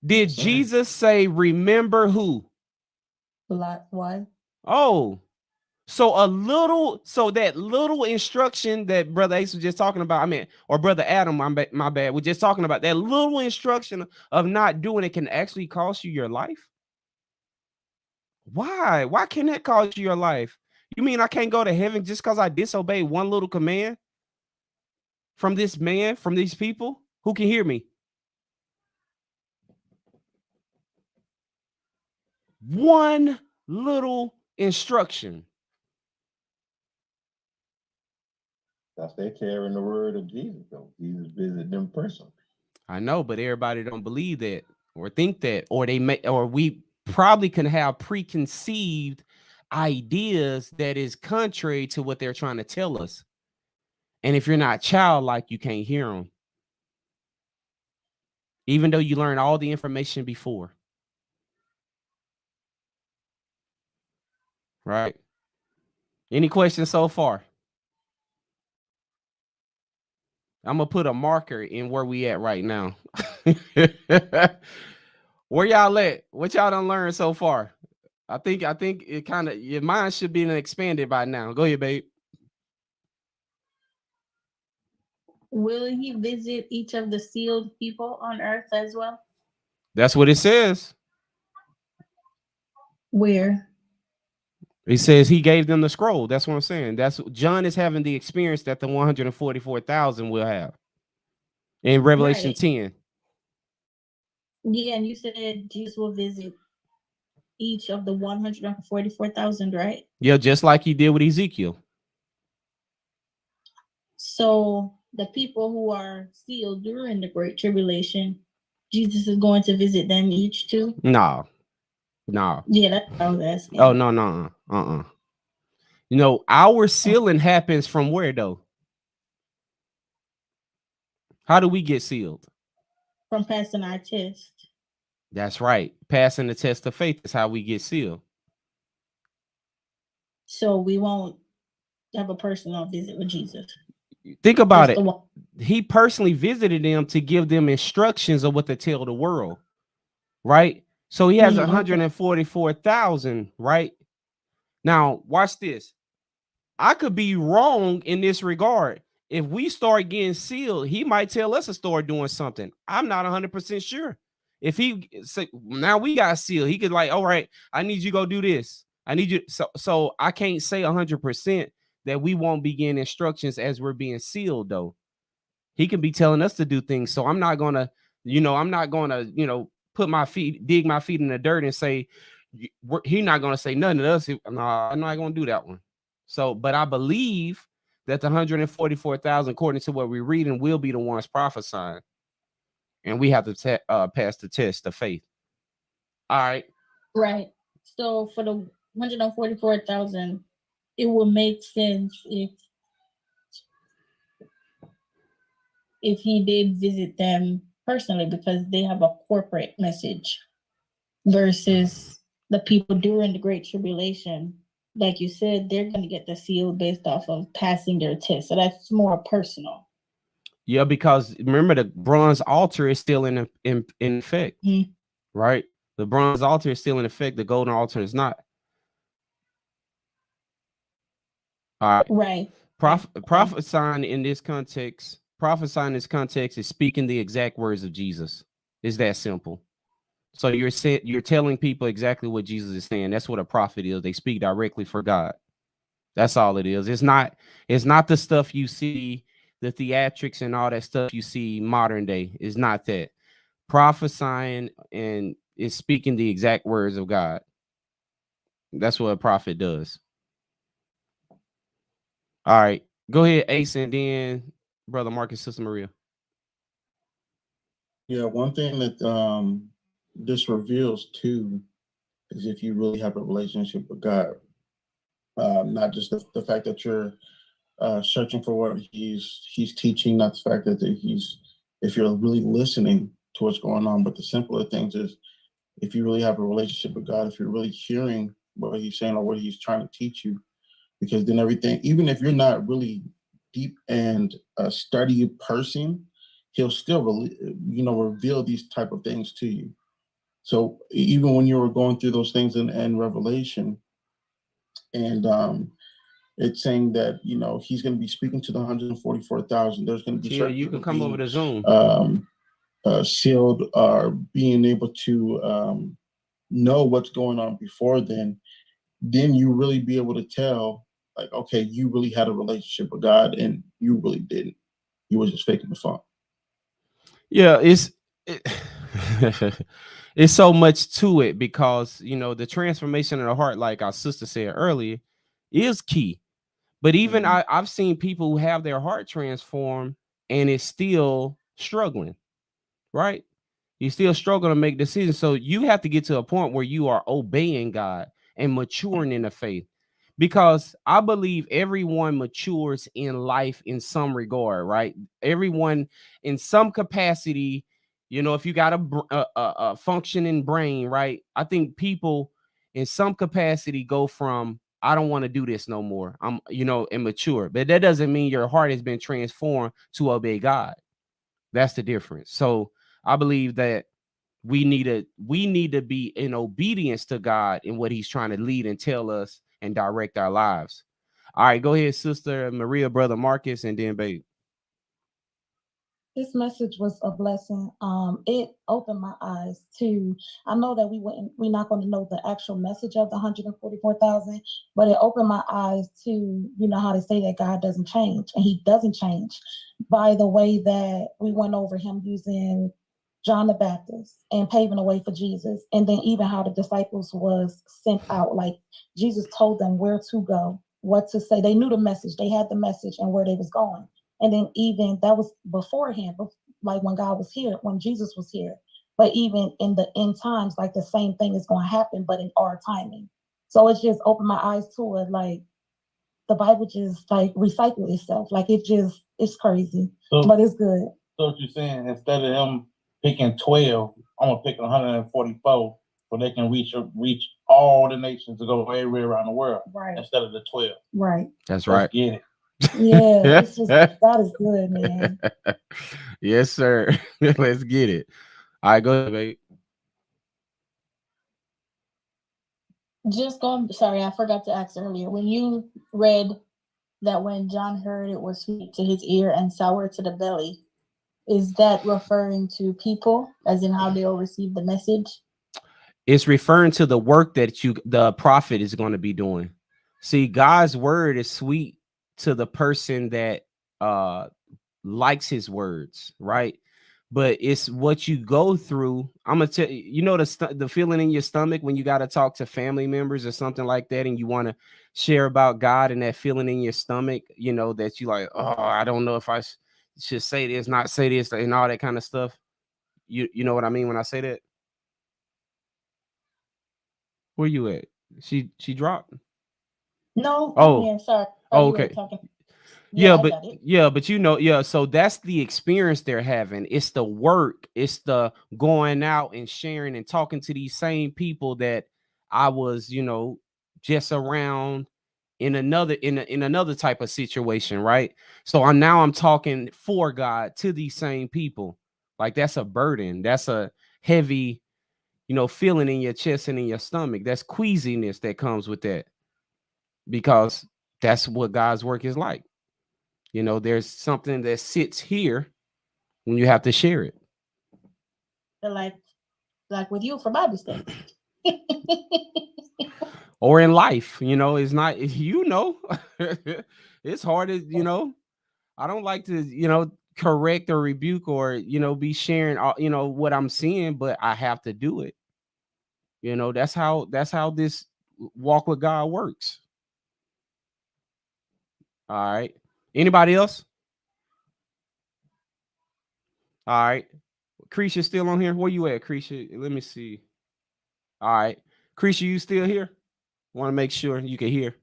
Did Jesus say, remember who? Lot's wife. Oh, so that little instruction that Brother Ace was just talking about, or Brother Adam, my bad, we're just talking about that little instruction of not doing it can actually cost you your life. Why? Why can that cost you your life? You mean I can't go to heaven just because I disobeyed one little command from this man, from these people? Who can hear me? One little instruction. That's they carrying the word of Jesus, though. Jesus visited them personally. I know, but everybody don't believe that or think that, or we probably can have preconceived ideas that is contrary to what they're trying to tell us. And if you're not childlike, you can't hear them, even though you learned all the information before. Right? Any questions so far? I'm gonna put a marker in where we at right now. Where y'all at? What y'all done learned so far? I think it kind of, your mind should be expanded by now. Go ahead, babe. Will he visit each of the sealed people on earth as well? That's what it says. Where? It says he gave them the scroll. That's what I'm saying. That's John is having the experience that the 144,000 will have in Revelation Right. 10. Yeah, and you said Jesus will visit each of the 144,000, right? Yeah, just like he did with Ezekiel. So the people who are sealed during the Great Tribulation, Jesus is going to visit them each too? No. Yeah, that's what I was asking. Oh, no. You know, our sealing happens from where, though? How do we get sealed? From passing our test. That's right. Passing the test of faith is how we get sealed. So we won't have a personal visit with Jesus. Think about Just it. the one. He personally visited them to give them instructions of what to tell the world, right? So he has Okay. 144,000, right? Now, watch this. I could be wrong in this regard. If we start getting sealed, he might tell us to start doing something. I'm not 100% sure. If he say, now we got sealed, he could like, all right, I need you to go do this. I need you. So I can't say 100% that we won't be getting instructions as we're being sealed, though. He can be telling us to do things. So I'm not gonna, put my feet, dig my feet in the dirt and say, he's not gonna say nothing to us. No, I'm not gonna do that one. So, but I believe that the 144,000, according to what we're reading, will be the ones prophesying, and we have to pass the test of faith. All right. Right. So for the 144,000, it will make sense if he did visit them personally, because they have a corporate message versus the people during the Great Tribulation. Like you said, they're going to get the seal based off of passing their test. So that's more personal. Yeah, because remember, the bronze altar is still in effect, right? The bronze altar is still in effect. The golden altar is not. All right. Right. Prophesying in this context is speaking the exact words of Jesus. It's that simple. So you're telling people exactly what Jesus is saying. That's what a prophet is. They speak directly for God. That's all it is. It's not the stuff you see, the theatrics and all that stuff you see modern day. It's not that. Prophesying and is speaking the exact words of God. That's what a prophet does. All right, go ahead, Ace, and then Brother Marcus, Sister Maria. Yeah, one thing that this reveals too is if you really have a relationship with God, not just the fact that you're searching for what he's teaching, not the fact that if you're really listening to what's going on, but the simpler things is if you really have a relationship with God, if you're really hearing what he's saying or what he's trying to teach you, because then everything, even if you're not really deep and a study person, he'll still reveal these type of things to you. So even when you were going through those things in Revelation, and it's saying that he's going to be speaking to the 144,000. There's going to be certain you can come over to Zoom. Sealed or being able to know what's going on before then you really be able to tell, like, okay, you really had a relationship with God and you really didn't. You were just faking the funk. Yeah, it's so much to it because the transformation of the heart, like our sister said earlier, is key. But even I've seen people who have their heart transformed and it's still struggling, right? You still struggling to make decisions. So you have to get to a point where you are obeying God and maturing in the faith. Because I believe everyone matures in life in some regard, right? Everyone in some capacity, if you got a functioning brain, right? I think people in some capacity go from, I don't want to do this no more. I'm, immature. But that doesn't mean your heart has been transformed to obey God. That's the difference. So I believe that we need to be in obedience to God in what he's trying to lead and tell us and direct our lives. All right, go ahead, Sister Maria, Brother Marcus, and then babe. This message was a blessing. It opened my eyes to, I know that we're not going to know the actual message of the 144,000, but it opened my eyes to, how to say that God doesn't change, and he doesn't change by the way that we went over him using John the Baptist and paving the way for Jesus. And then even how the disciples was sent out, like Jesus told them where to go, what to say. They knew the message, they had the message and where they was going. And then even that was beforehand, like when God was here, when Jesus was here. But even in the end times, like the same thing is going to happen, but in our timing. So it's just opened my eyes to it. Like the Bible just like recycle itself. Like it's crazy, but it's good. So what you're saying, instead of him picking 12, I'm gonna pick 144 so they can reach all the nations to go everywhere around the world, right? Instead of the 12. Right. That's right. Let's get it. Yeah, it's just God is good, man. Yes, sir. Let's get it. All right, go ahead, babe. Sorry, I forgot to ask earlier. When you read that when John heard it was sweet to his ear and sour to the belly, is that referring to people, as in how they'll receive the message? It's referring to the work that the prophet is going to be doing. See, God's word is sweet to the person that likes his words, right? But it's what you go through. I'm gonna tell you, the feeling in your stomach when you got to talk to family members or something like that, and you want to share about God, and that feeling in your stomach, that you like, oh, I don't know if I should say this, not say this, and all that kind of stuff. You know what I mean when I say that? Where you at? She dropped. No. Oh. I'm here. Sorry. Oh, okay. Yeah, but so that's the experience they're having. It's the work, it's the going out and sharing and talking to these same people that I was, just around in another type of situation, right? So I'm talking for God to these same people. Like that's a burden, that's a heavy, feeling in your chest and in your stomach. That's queasiness that comes with that, because that's what God's work is like. There's something that sits here when you have to share it. Like with you for Bible study. Or in life, it's not, it's hard to, I don't like to, correct or rebuke or, be sharing, what I'm seeing, but I have to do it. That's how this walk with God works. All right. Anybody else? All right. Creisha still on here? Where you at, Creisha? Let me see. All right. Creisha, you still here? Want to make sure you can hear.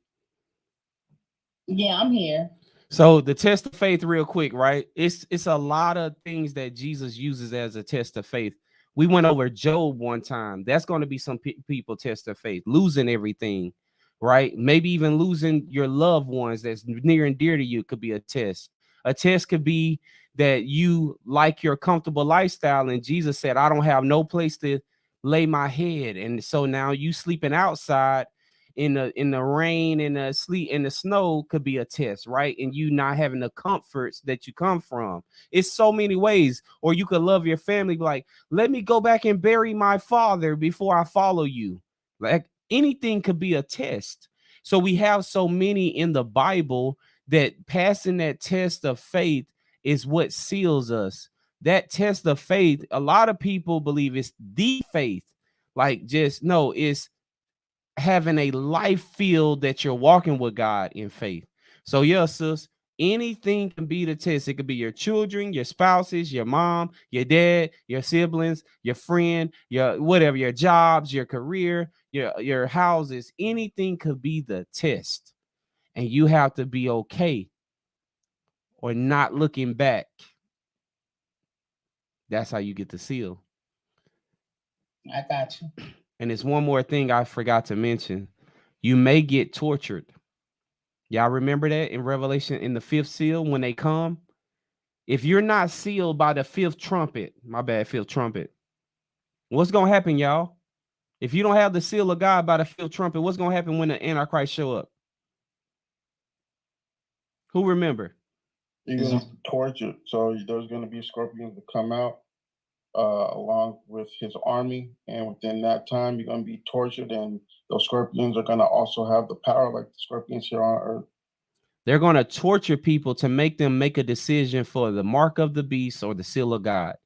Yeah, I'm here. So the test of faith, real quick, right? It's a lot of things that Jesus uses as a test of faith. We went over Job one time. That's going to be some people test of faith, losing everything, right? Maybe even losing your loved ones that's near and dear to you could be a test. A test could be that you like your comfortable lifestyle, and Jesus said, I don't have no place to lay my head. And so now you sleeping outside in the rain, in the sleet, in the snow could be a test, right? And you not having the comforts that you come from. It's so many ways. Or you could love your family, like, let me go back and bury my father before I follow you. Like anything could be a test. So we have so many in the Bible that passing that test of faith is what seals us. That test of faith, a lot of people believe it's the faith. Like, just no, it's having a life field that you're walking with God in faith. So yeah, sis, anything can be the test. It could be your children, your spouses, your mom, your dad, your siblings, your friend, your whatever, your jobs, your career, your houses. Anything could be the test, and you have to be okay or not looking back. That's how you get the seal. I got you. And it's one more thing I forgot to mention. You may get tortured. Y'all remember that in Revelation, in the 5th seal, when they come? If you're not sealed by the 5th trumpet, my bad, 5th trumpet, what's going to happen, y'all? If you don't have the seal of God by the 5th trumpet, what's going to happen when the Antichrist show up? Who remember? You're going to be tortured. So there's going to be scorpions that come out along with his army, and within that time you're going to be tortured, and those scorpions are going to also have the power like the scorpions here on earth. They're going to torture people to make them make a decision for the mark of the beast or the seal of God.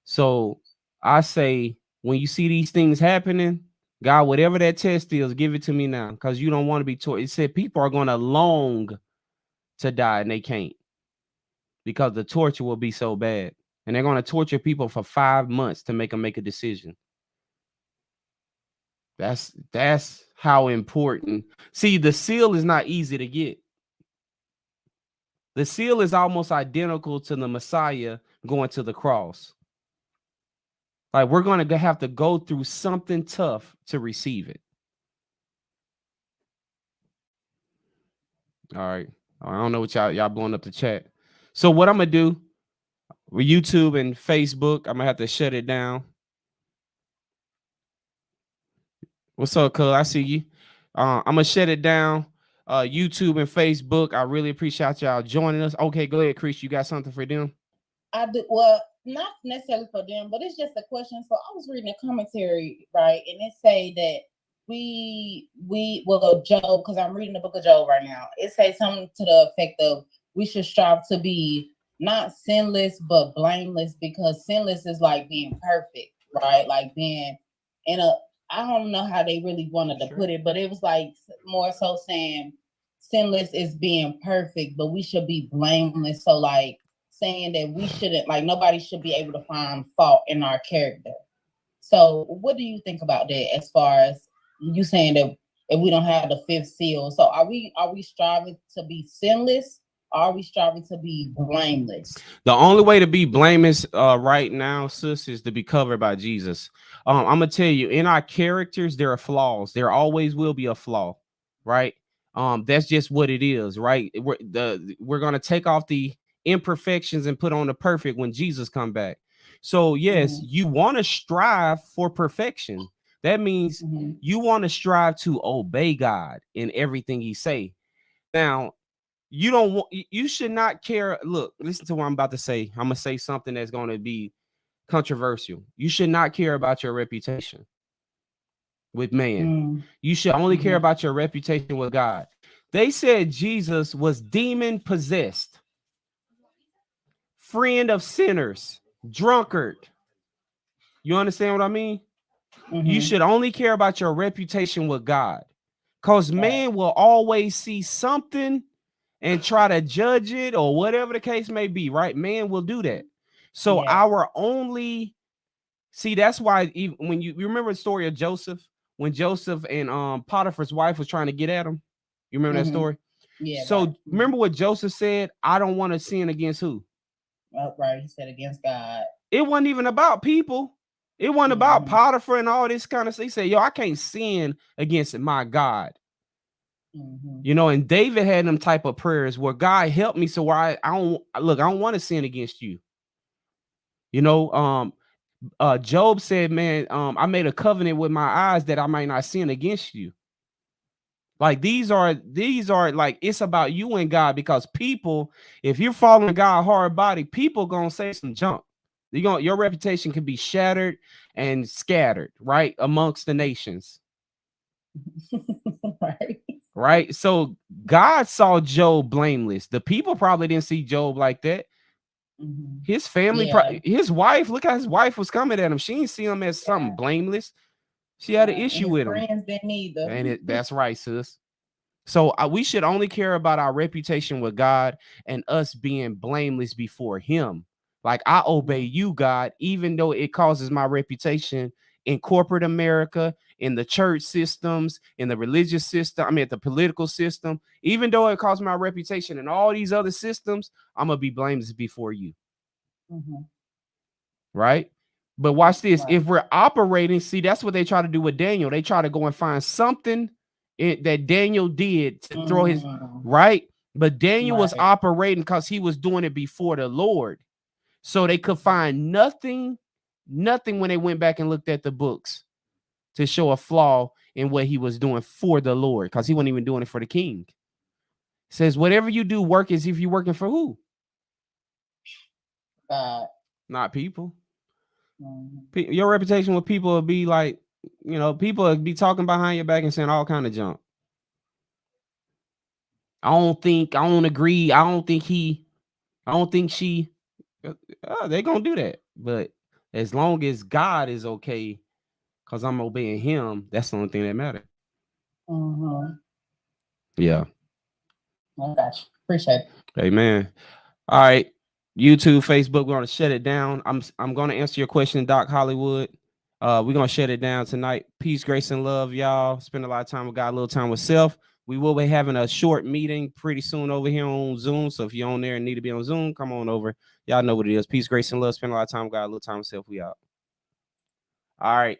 So I say, when you see these things happening, God, whatever that test is, give it to me now, because you don't want to be tortured. It said people are going to long to die and they can't, because the torture will be so bad. And they're going to torture people for 5 months to make them make a decision. That's how important. See, the seal is not easy to get. The seal is almost identical to the Messiah going to the cross. Like, we're going to have to go through something tough to receive it. All right. I don't know what y'all blowing up the chat. So what I'm going to do with YouTube and Facebook, I'm going to have to shut it down. What's up, cuz? I see you. I'm going to shut it down. YouTube and Facebook. I really appreciate y'all joining us. Okay, go ahead, Chris. You got something for them? I do. Well, not necessarily for them, but it's just a question. So I was reading a commentary, right? And it say that Job, because I'm reading the book of Job right now. It says something to the effect of we should strive to be not sinless, but blameless, because sinless is like being perfect, right? Like being in a, I don't know how they really wanted to put it, but it was like more so saying sinless is being perfect, but we should be blameless. So like saying that we shouldn't, like nobody should be able to find fault in our character. So what do you think about that as far as you saying that if we don't have the 5th seal? So are we striving to be sinless? Or are we striving to be blameless? The only way to be blameless right now, sis, is to be covered by Jesus. I'm gonna tell you, in our characters, there are flaws. There always will be a flaw, right? That's just what it is, right? We're gonna take off the imperfections and put on the perfect when Jesus come back. So yes, you want to strive for perfection. That means you want to strive to obey God in everything he say. Now, you should not care. Look, listen to what I'm about to say. I'm gonna say something that's going to be controversial. You should not care about your reputation with man. You should only care about your reputation with God. They said Jesus was demon possessed, friend of sinners, drunkard. You understand what I mean? You should only care about your reputation with God, because man will always see something and try to judge it or whatever the case may be, right? Man will do that. So Yeah. our only see, that's why even when you remember the story of Joseph, when Joseph and Potiphar's wife was trying to get at him. You remember that Mhm. story? Yeah. So right. remember what Joseph said? I don't want to sin against who? Right. He said against God. It wasn't even about people. It wasn't about Potiphar and all this kind of stuff. He said, yo, I can't sin against my God. You know, and David had them type of prayers where God help me so where I don't want to sin against you. You know, Job said, man, I made a covenant with my eyes that I might not sin against you. Like these are like, it's about you and God, because people, if you're following God hard body, people gonna say some junk. Your reputation can be shattered and scattered, right, amongst the nations. Right. Right. So God saw Job blameless. The people probably didn't see Job like that. His family, Yeah. his wife, look how his wife was coming at him. She didn't see him as something blameless. She had an issue with him. Friends didn't either. And that's right, sis. So we should only care about our reputation with God and us being blameless before him. Like, I obey you, God, even though it causes my reputation in corporate America, in the church systems, in the religious system, the political system, even though it causes my reputation in all these other systems, I'm going to be blameless before you. Right? But watch this. Right. If we're operating, see, that's what they try to do with Daniel. They try to go and find something that Daniel did to throw his right. But Daniel was operating because he was doing it before the Lord. So they could find nothing when they went back and looked at the books to show a flaw in what he was doing for the Lord, because he wasn't even doing it for the king. It says, whatever you do, work as if you're working for who? God. Not people. Your reputation with people will be like, people will be talking behind your back and saying all kind of junk. I don't agree. I don't think she. They're gonna do that. But as long as God is okay, because I'm obeying him, that's the only thing that matters. Yeah. Oh gosh, appreciate it. Amen. All right. YouTube, Facebook, we're gonna shut it down. I'm gonna answer your question, Doc Hollywood. We're gonna shut it down tonight. Peace, grace, and love, y'all. Spend a lot of time with God, a little time with self. We will be having a short meeting pretty soon over here on Zoom. So if you're on there and need to be on Zoom, come on over. Y'all know what it is. Peace, grace, and love. Spend a lot of time with God, a little time with self. We out. All right.